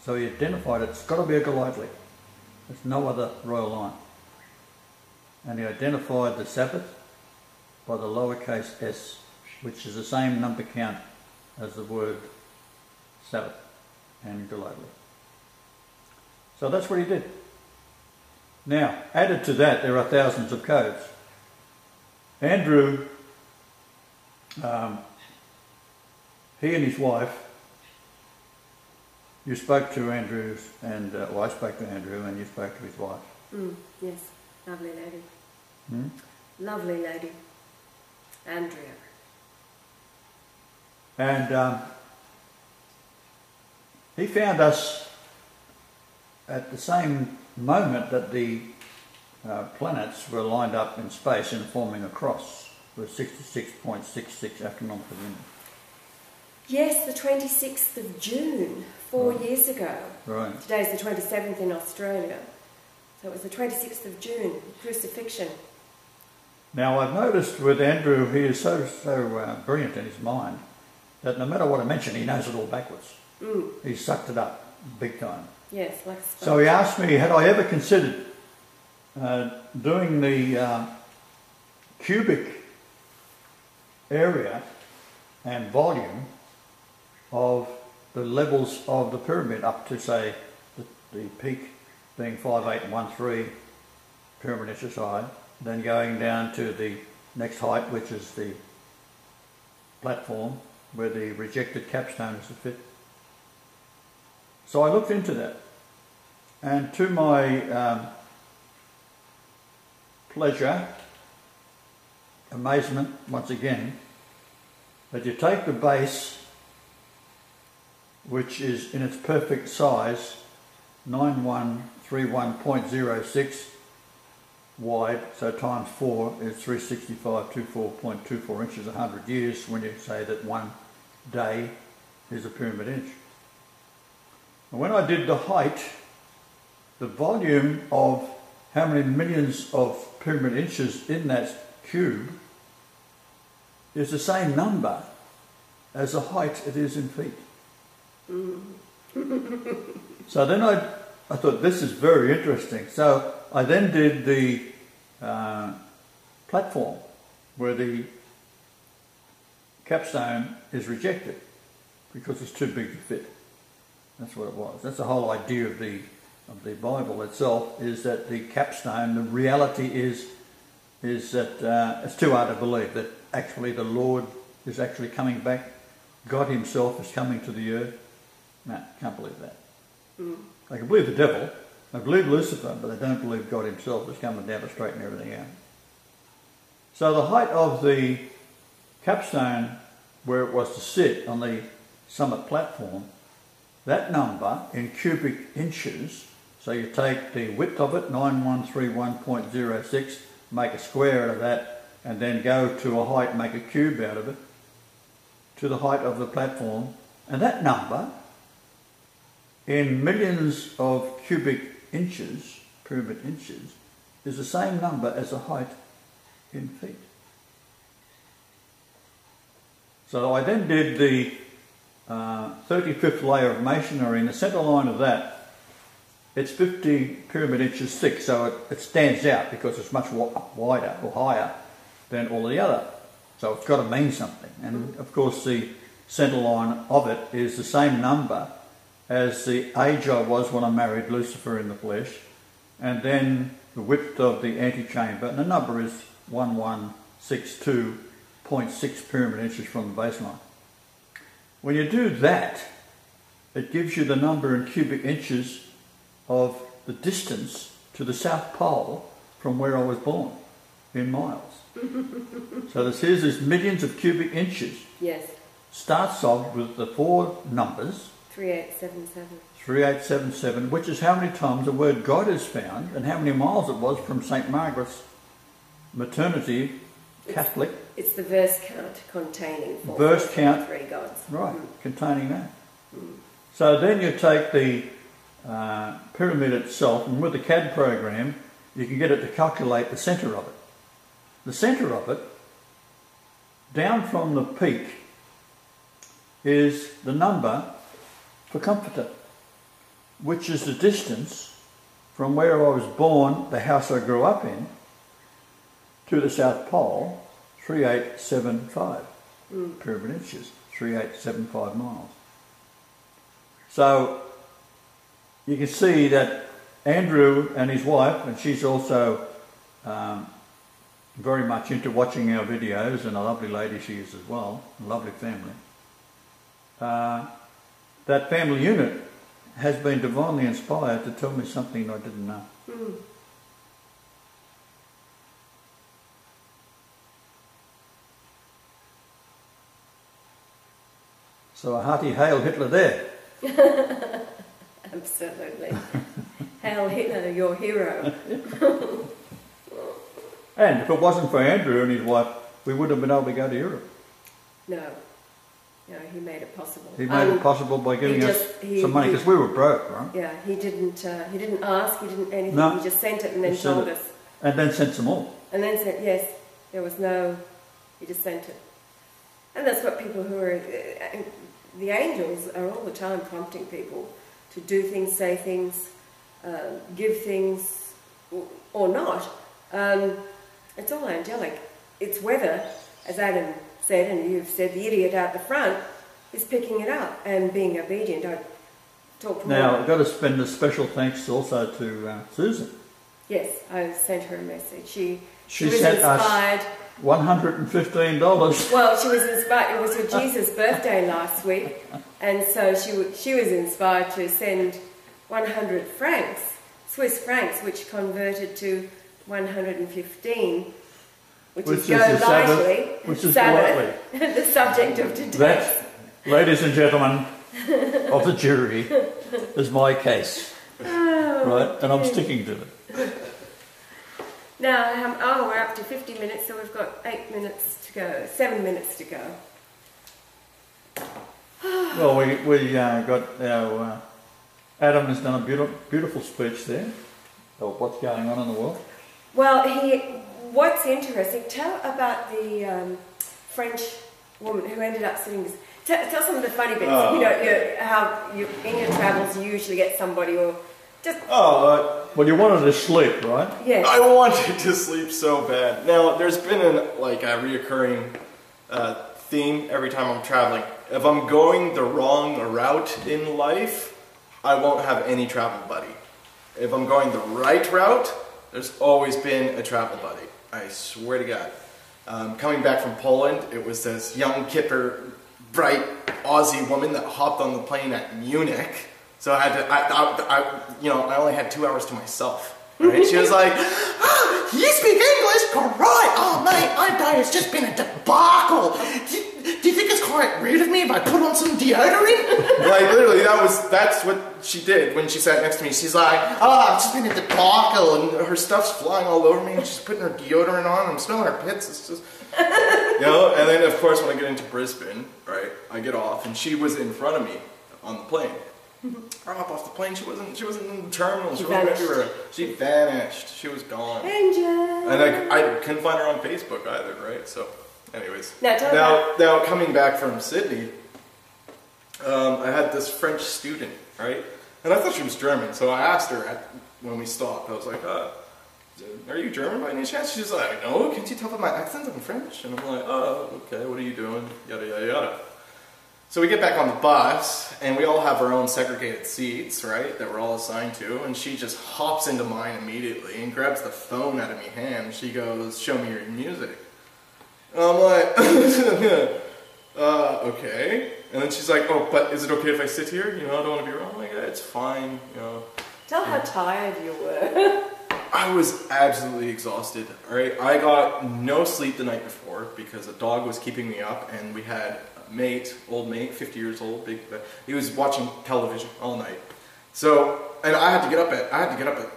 So he identified it's got to be a Golightly. There's no other royal line. And he identified the Sabbath by the lowercase s, which is the same number count as the word Sabbath and Golightly. So that's what he did. Now, added to that, there are thousands of codes. Andrew, he and his wife, you spoke to Andrew, and well, I spoke to Andrew, and you spoke to his wife. Yes, lovely lady. Lovely lady, Andrea. And he found us at the same moment that the planets were lined up in space and forming a cross with 66.66 astronomical units. Yes, the 26th of June, 4 years ago. Right. Today's the 27th in Australia. So it was the 26th of June, crucifixion. Now I've noticed with Andrew, he is so brilliant in his mind that no matter what I mention, he knows it all backwards. He sucked it up big time. Yes, like a sponge. So he asked me, had I ever considered doing the cubic area and volume of the levels of the pyramid up to, say, the peak being 5813 pyramid inches high, then going down to the next height, which is the platform where the rejected capstone is to fit. So I looked into that, and to my pleasure, amazement once again, that you take the base, which is in its perfect size, 9131.06 wide, so times 4 is 365.24 inches, 100 years, when you say that one day is a pyramid inch. And when I did the height, the volume of how many millions of pyramid inches in that cube is the same number as the height it is in feet. So then I thought, this is very interesting. So I then did the platform where the capstone is rejected because it's too big to fit. That's what it was. That's the whole idea of the Bible itself, is that the capstone, the reality is that it's too hard to believe that actually the Lord is actually coming back. God himself is coming to the earth. No, can't believe that. They can believe the devil, they believe Lucifer, but they don't believe God himself is coming down to straighten everything out. So the height of the capstone where it was to sit on the summit platform, that number in cubic inches, so you take the width of it, 9131.06, make a square out of that, and then go to a height, make a cube out of it, to the height of the platform, and that number in millions of cubic inches, pyramid inches, is the same number as the height in feet. So I then did the 35th layer of masonry, and the centre line of that, it's 50 pyramid inches thick, so it stands out because it's much wider or higher than all the other. So it's got to mean something. And of course the centre line of it is the same number as the age I was when I married Lucifer in the flesh, and then the width of the antechamber, and the number is 1162.6 pyramid inches from the baseline. When you do that, it gives you the number in cubic inches of the distance to the South Pole from where I was born, in miles. So this is millions of cubic inches. Yes. Starts off with the 4 numbers. 3877. 3877, which is how many times the word God is found and how many miles it was from St. Margaret's maternity, Catholic. It's the verse count containing 3 gods. Right, containing that. So then you take the pyramid itself, and with the CAD program, you can get it to calculate the centre of it. The centre of it, down from the peak, is the number for comforter, which is the distance from where I was born, the house I grew up in, to the South Pole, 3875 pyramid inches, 3875 miles. So you can see that Andrew and his wife, and she's also very much into watching our videos, and a lovely lady she is as well, a lovely family. That family unit has been divinely inspired to tell me something I didn't know. So a hearty hail Hitler there. Absolutely. Hail Hitler, your hero. And if it wasn't for Andrew and his wife, we wouldn't have been able to go to Europe. No, he made it possible. He made it possible by giving us some money, because we were broke, right? Yeah, he didn't ask, he didn't anything. No, he just sent it and then told us. And then sent some more. And then said, yes, there was no, he just sent it. And that's what people who are, the angels are all the time prompting people to do things, say things, give things, or not. It's all angelic. It's whether, as Adam said, and you've said, the idiot out the front is picking it up and being obedient. I talked to Now, I've got to spend a special thanks also to Susan. Yes, I sent her a message. She She was sent inspired. us $115. Well, she was inspired. It was her Jesus' birthday last week, and so she was inspired to send 100 francs, Swiss francs, which converted to 115, which is Golightly, which is Sabbath, the subject of today. That, ladies and gentlemen of the jury, is my case, right? And I'm sticking to it. Now, we're up to 50 minutes, so we've got 8 minutes to go, 7 minutes to go. Well, we got our Adam has done a beautiful speech there of what's going on in the world. Well, what's interesting, tell about the French woman who ended up sitting. Tell some of the funny bits. How in your travels you usually get somebody or just. Well, you wanted to sleep, right? Yeah. I wanted to sleep so bad. Now, there's been a reoccurring theme every time I'm traveling. If I'm going the wrong route in life, I won't have any travel buddy. If I'm going the right route, there's always been a travel buddy. I swear to God. Coming back from Poland, it was this young, kipper, bright Aussie woman that hopped on the plane at Munich. So I had to, I only had 2 hours to myself. Right? She was like, you speak English? Great! Oh, mate, it's just been a debacle. Do you think it's quite rude of me if I put on some deodorant? Like, literally, that's what she did when she sat next to me. She's like, it's just been a debacle, and her stuff's flying all over me, and she's putting her deodorant on, and I'm smelling her pits. It's just, and then, of course, when I get into Brisbane, right, I get off, and she was in front of me on the plane. I hop off the plane. She wasn't in the terminal. She wasn't everywhere. She vanished. She was gone. Angel. And I couldn't find her on Facebook either, right? So, anyways. Now coming back from Sydney, I had this French student, right? And I thought she was German, so I asked her when we stopped. I was like, "Are you German by any chance?" She's like, "No. Can't you tell by my accent I'm French?" And I'm like, "Oh, okay. What are you doing?" Yada yada yada. So we get back on the bus, and we all have our own segregated seats, right, that we're all assigned to, and she just hops into mine immediately and grabs the phone out of my hand. She goes, "Show me your music." And I'm like, okay. And then she's like, "Oh, but is it okay if I sit here? I don't want to be wrong." I'm like, "Yeah, it's fine, Tell how tired you were. I was absolutely exhausted, alright? I got no sleep the night before because a dog was keeping me up, and we had old mate, 50 years old, he was watching television all night. So, and I had to get up at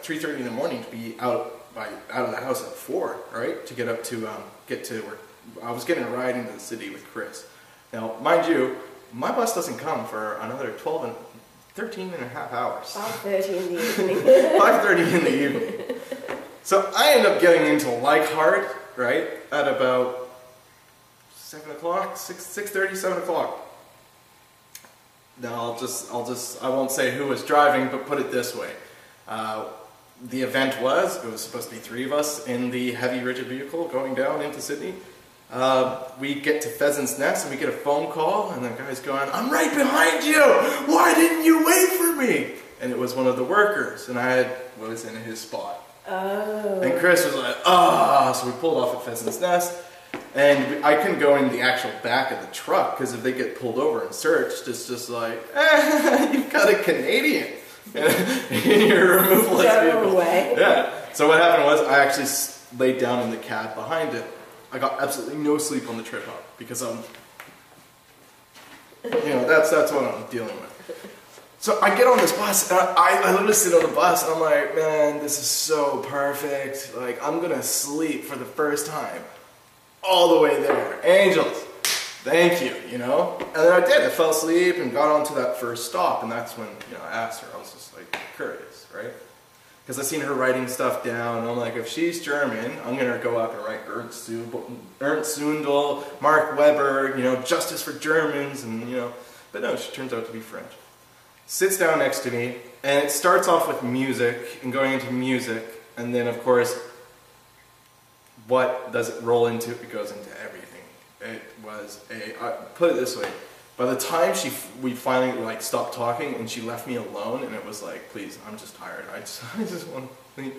3:30 in the morning to be out of the house at 4, right? To get up to get to where I was getting a ride into the city with Chris. Now, mind you, my bus doesn't come for another 13 and a half hours. 5:30 in the evening. 5:30 in the evening. So I end up getting into Leichhardt, right, at about 7 o'clock, 6:30, 7 o'clock. Now I won't say who was driving, but put it this way. The event it was supposed to be 3 of us in the heavy rigid vehicle going down into Sydney. We get to Pheasant's Nest and we get a phone call, and the guy's going, "I'm right behind you! Why didn't you wait for me?" And it was one of the workers, and I was in his spot. Oh. And Chris was like, so we pulled off at Pheasant's Nest. And I couldn't go in the actual back of the truck, because if they get pulled over and searched, it's just like, you've got a Canadian in your removalist vehicle. Away. Yeah. So what happened was I actually laid down in the cab behind it. I got absolutely no sleep on the trip up because that's what I'm dealing with. So I get on this bus, and I literally sit on the bus, and I'm like, man, this is so perfect. Like, I'm going to sleep for the first time. All the way there. Angels, thank you, And then I did. I fell asleep and got onto that first stop, and that's when, I asked her. I was just like, curious, right? Because I seen her writing stuff down, and I'm like, if she's German, I'm going to go up and write Ernst Zundel, Mark Weber, Justice for Germans, and, But no, she turns out to be French. Sits down next to me, and it starts off with music, and going into music, And then, of course, what does it roll into? It goes into everything. It was put it this way. By the time we finally like stopped talking and she left me alone, and it was like, please, I'm just tired. I just want to sleep.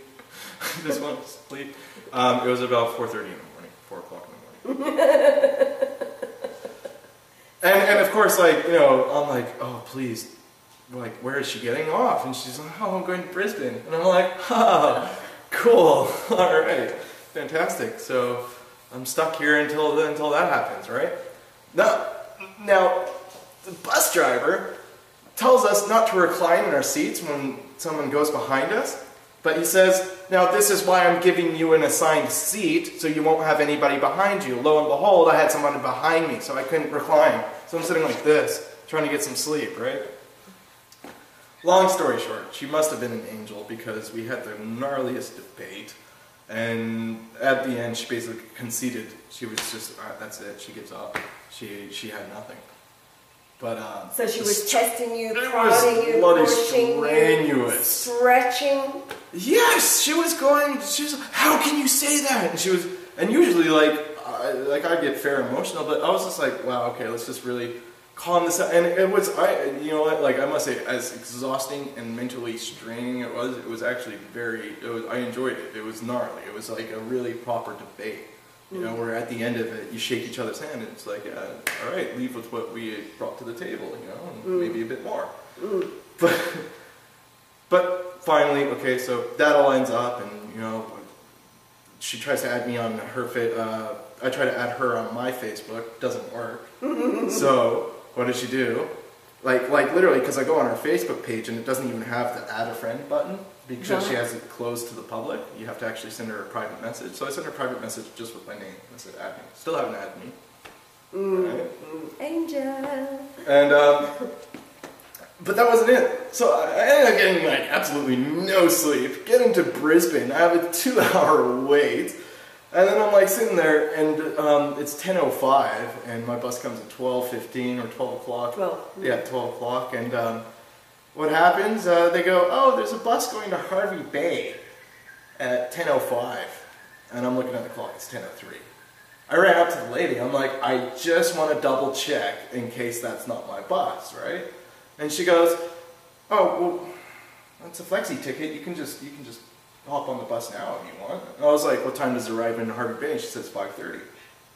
I just want to sleep. It was about 4:30 in the morning, 4 o'clock in the morning. and of course, like, you know, I'm like, oh, please, like, where is she getting off? And she's like, oh, I'm going to Brisbane. And I'm like, oh, cool, all right, fantastic. So I'm stuck here until that happens, right? Now, the bus driver tells us not to recline in our seats when someone goes behind us, but he says, now this is why I'm giving you an assigned seat, so you won't have anybody behind you. Lo and behold, I had someone behind me, so I couldn't recline. So I'm sitting like this, trying to get some sleep, right? Long story short, she must have been an angel, because we had the gnarliest debate, and at the end she basically conceded. She was just, all right, that's it, she gives up. She had nothing. But so she was testing you, it prodding you, bloody pushing strenuous. you, stretching. Yes, she was like, how can you say that? And she was, and usually like I get fair emotional, but I was just like, wow, okay, let's just really calm this down. And it was, you know what, like I must say, as exhausting and mentally straining it was actually I enjoyed it. It was gnarly. It was like a really proper debate. You know, where at the end of it, you shake each other's hand, and it's like, yeah, all right, leave with what we brought to the table, you know, and maybe a bit more. But finally, okay, so that all ends up, and, you know, she tries to add me on her, I try to add her on my Facebook, doesn't work. So, what does she do? Like literally, because I go on her Facebook page, and it doesn't even have the add a friend button, because she has it closed to the public. You have to actually send her a private message. So I sent her a private message just with my name. I said, add me. Still haven't added me. Right? Angel. And, but that wasn't it. So I ended up getting like absolutely no sleep, getting to Brisbane. I have a 2-hour wait. And then I'm like sitting there, and it's 10:05, and my bus comes at 12:15 or 12 o'clock. 12. Yeah, 12 o'clock. And what happens? They go, oh, there's a bus going to Hervey Bay at 10:05. And I'm looking at the clock, it's 10:03. I ran up to the lady, I'm like, I just want to double check in case that's not my bus, right? And she goes, oh, well, that's a flexi ticket, you can just hop on the bus now if you want. And I was like, what time does it arrive in Hervey Bay? And she says 5:30.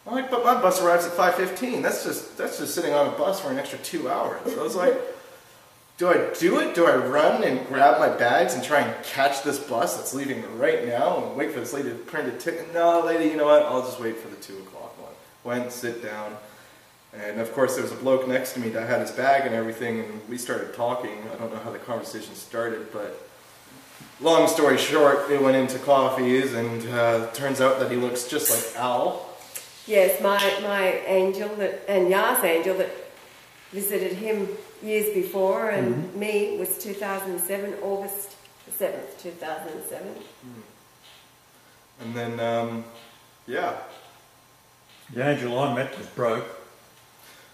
I'm like, but my bus arrives at 5:15. That's just sitting on a bus for an extra 2 hours. So I was like, do I do it? Do I run and grab my bags and try and catch this bus that's leaving right now and wait for this lady to print a ticket? No, lady, you know what? I'll just wait for the 2 o'clock one. Went, sit down. And of course there was a bloke next to me that had his bag and everything, and we started talking. I don't know how the conversation started, but long story short, it went into coffees, and turns out that he looks just like Al. Yes, my angel, and Yah's angel that visited him years before, and me was 2007, August 7th, 2007. And then, yeah. The angel I met was broke.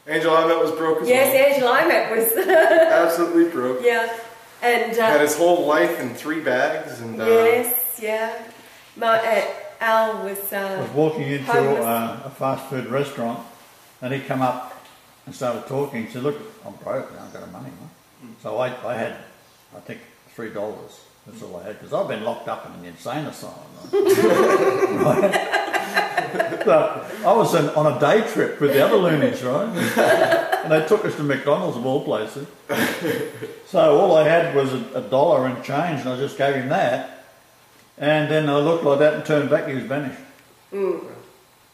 Angel I met was broke as well. Yes, angel I met was... Absolutely broke. Yeah. And had his whole life in 3 bags, and yes, yeah. Al was I was walking into a fast food restaurant, and he come up and started talking. He said, "Look, I'm broke. I haven't got any money." So I had, I think, $3. That's all I had, because I've been locked up in an insane asylum. Right? So I was on a day trip with the other loonies, right? And they took us to McDonald's of all places. So all I had was $1 and change, and I just gave him that. And then I looked like that and turned back, he was vanished.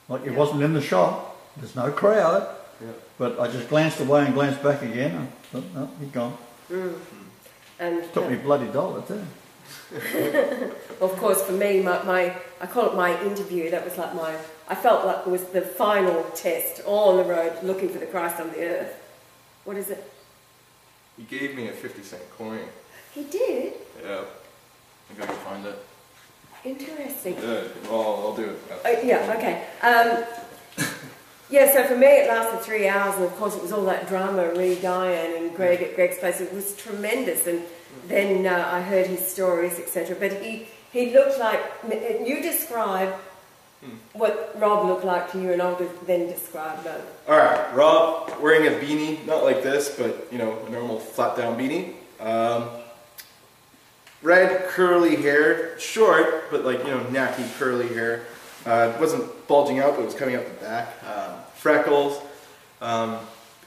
Like he wasn't in the shop, there's no crowd. Yeah. But I just glanced away and glanced back again, and thought, no, he's gone. And it took me bloody $1 too. Of course, for me, I call it my interview. That was like I felt like it was the final test, all on the road, looking for the Christ on the earth. What is it? He gave me a 50-cent coin. He did? Yeah. I think I can find it. Interesting. Good. Well, I'll do it. Yeah, okay. Yeah, so for me it lasted 3 hours, and of course it was all that drama, Diane and Greg at Greg's place. It was tremendous, and then I heard his stories, etc. But he He looked like, you describe what Rob looked like to you, and I'll then describe them. Alright, Rob wearing a beanie, not like this, but you know, a normal flat down beanie. Red curly hair, short, but like, you know, nappy curly hair. It wasn't bulging out, but it was coming out the back. Freckles.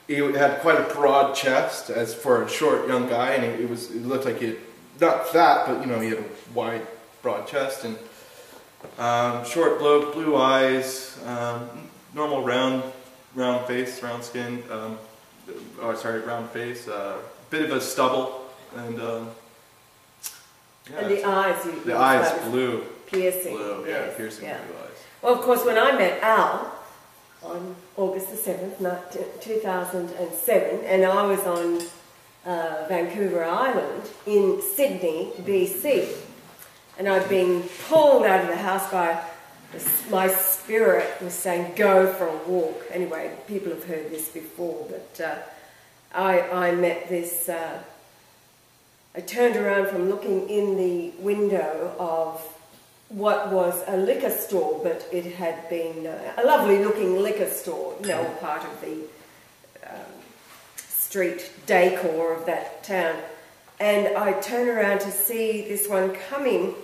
He had quite a broad chest as for a short young guy, and it looked like he had, not fat, but you know, he had a wide, broad chest, and short bloke, blue eyes, normal round face, round skin, round face, bit of a stubble, and and the eyes, the eyes blue, piercing, blue, yes, piercing blue eyes. Well, of course, when I met Al on August the 7th, 2007, and I was on Vancouver Island in Sydney, BC, and I'd been pulled out of the house by my spirit was saying, go for a walk. Anyway, people have heard this before, but I met this, I turned around from looking in the window of what was a liquor store, but it had been a lovely looking liquor store, you know, part of the street decor of that town. And I turned around to see this one coming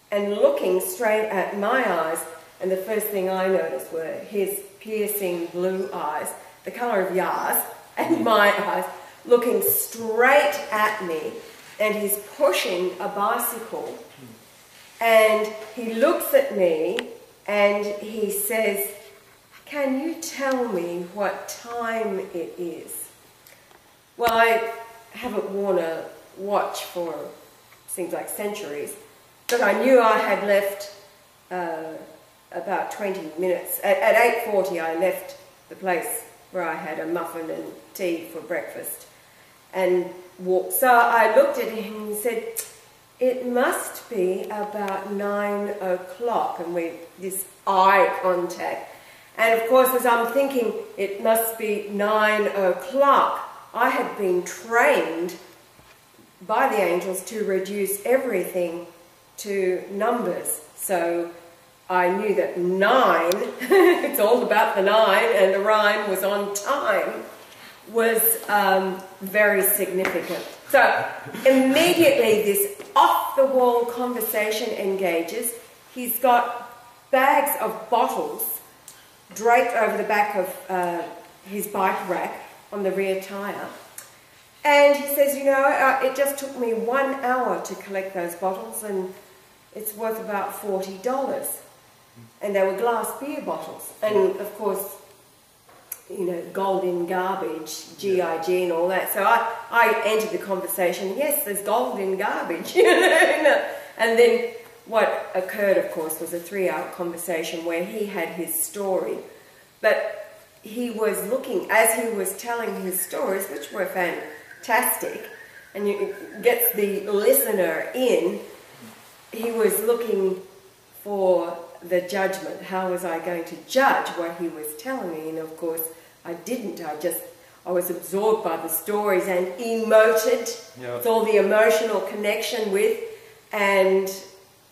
and looking straight at my eyes, and the first thing I noticed were his piercing blue eyes, the colour of Yah's, and my eyes, looking straight at me, and he's pushing a bicycle, and he looks at me, and he says, can you tell me what time it is? Well, I haven't worn a watch for, seems like centuries, but I knew I had left about 20 minutes. At 8:40 I left the place where I had a muffin and tea for breakfast and walked. So I looked at him and said, it must be about 9 o'clock, and this eye contact. And of course, as I'm thinking, it must be 9 o'clock, I had been trained by the angels to reduce everything to numbers. So I knew that 9, it's all about the 9, and the rhyme was on time, was very significant. So immediately this off-the-wall conversation engages. He's got bags of bottles draped over the back of his bike rack on the rear tyre. And he says, you know, it just took me 1 hour to collect those bottles, and it's worth about $40. And they were glass beer bottles. And of course, you know, gold in garbage, GIG and all that. So I entered the conversation, yes, there's gold in garbage. You know? And then what occurred, of course, was a 3-hour conversation where he had his story. But he was looking, as he was telling his stories, which were fantastic, and it gets the listener in, he was looking for the judgment. How was I going to judge what he was telling me? And of course, I didn't. I was absorbed by the stories and emoted. Yep. It's all the emotional connection with, and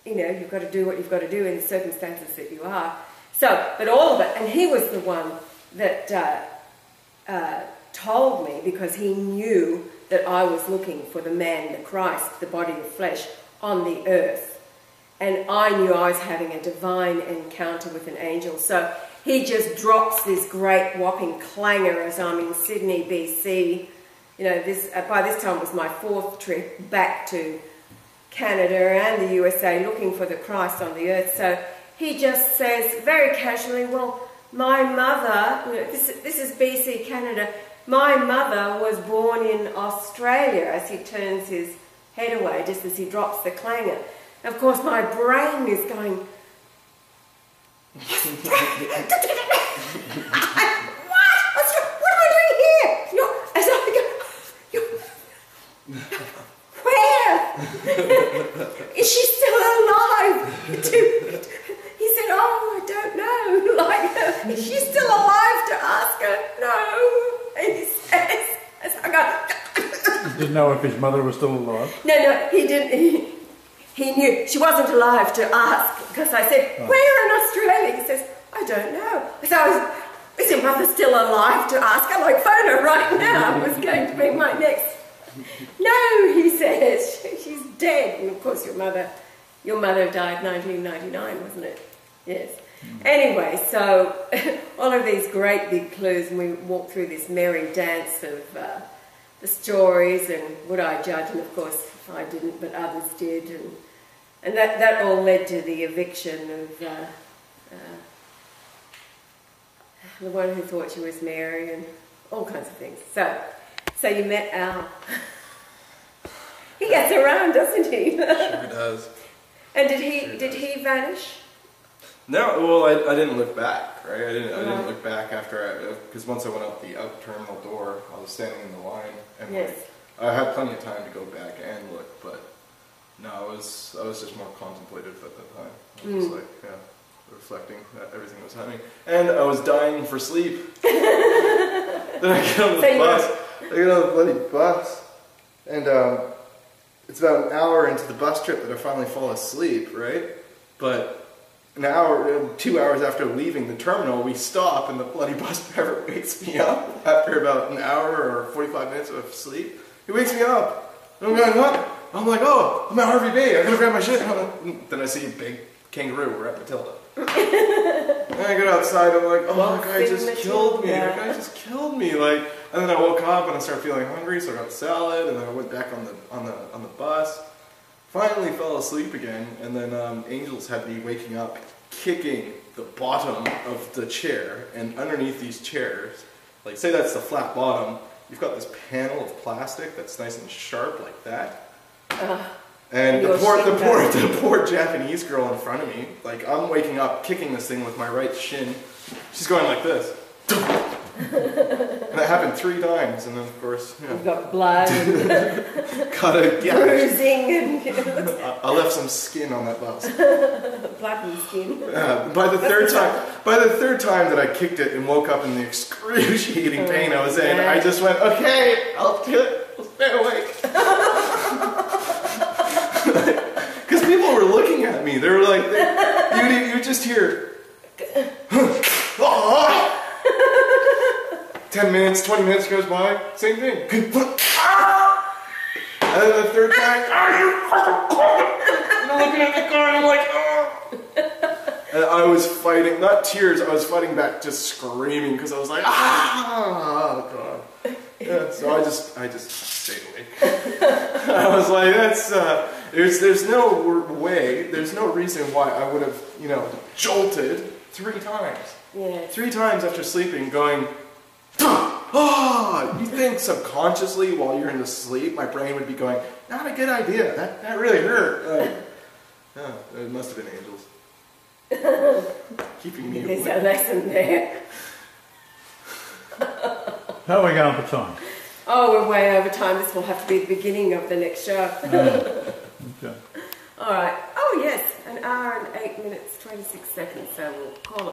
you know, you've got to do what you've got to do in the circumstances that you are. So, but all of it, and he was the one that told me, because he knew that I was looking for the man, the Christ, the body of flesh on the earth. And I knew I was having a divine encounter with an angel. So he just drops this great whopping clanger as I'm in Sydney, BC. You know, by this time it was my 4th trip back to Canada and the USA looking for the Christ on the earth. So he just says very casually, well, my mother, you know, this is BC, Canada, my mother was born in Australia, as he turns his head away just as he drops the clanger. Of course, my brain is going, what? What am I doing here? As I go, where? Is she still alive? He said, oh, I don't know. Like, is she still alive to ask her? No. And he says, as I go, didn't know if his mother was still alive. No, he didn't. he knew she wasn't alive to ask, because I said, where in Australia? He says, I don't know. So is your mother still alive to ask? I'm like, phone her right now. It was going to be my next. No, he says, she's dead. And of course your mother died 1999, wasn't it? Yes. Anyway, so all of these great big clues, and we walked through this merry dance of the stories, and would I judge? And of course I didn't, but others did, and that all led to the eviction of the one who thought she was Mary, and all kinds of things. So you met Al. He gets around, doesn't he? Sure does. And did he vanish? No, well, I didn't look back, right? I didn't look back after because once I went out the out terminal door, I was standing in the line, and yes. I had plenty of time to go back and look, but no, I was just more contemplative at that time. I was like, reflecting that everything was happening, and I was dying for sleep. Then I get on the bus. I get on the bloody bus, and it's about an hour into the bus trip that I finally fall asleep, right? But an hour, 2 hours after leaving the terminal, we stop, and the bloody bus driver wakes me up after about an hour or 45 minutes of sleep. He wakes me up. And I'm going, what? I'm like, oh, I'm at RVB. I gotta grab my shit. Then I see a big kangaroo. We're at Matilda. And I get outside. I'm like, oh, the guy just killed me. The guy just killed me. Like, and then I woke up and I started feeling hungry, so I got a salad, and then I went back on the bus. Finally fell asleep again, and then angels had me waking up, kicking the bottom of the chair, and underneath these chairs, like say that's the flat bottom, you've got this panel of plastic that's nice and sharp like that. And the poor Japanese girl in front of me, like I'm waking up, kicking this thing with my right shin. She's going like this. And that happened 3 times, and then of course, you've got blood and bruising, and I left some skin on that bus. Blood and skin. By the third time that I kicked it and woke up in the excruciating pain I was in, I just went, okay, I'll do it. I'll stay awake. Because people were looking at me. They were like, you just hear. 10 minutes, 20 minutes goes by, same thing. And then the third time, and I'm looking at the car and I'm like, oh. And I was fighting, not tears, I was fighting back, just screaming, because I was like, oh God. Yeah, so I just stayed awake. I was like, there's no way, there's no reason why I would have, jolted 3 times. Yeah. 3 times after sleeping, going, you think subconsciously while you're in the sleep, my brain would be going, not a good idea, that really hurt. It must have been angels. Keeping me awake. There's a lesson there. How are we going for time? Oh, we're way over time. This will have to be the beginning of the next show. Okay. All right. Oh, yes, 1 hour and 8 minutes, 26 seconds, so we'll call it.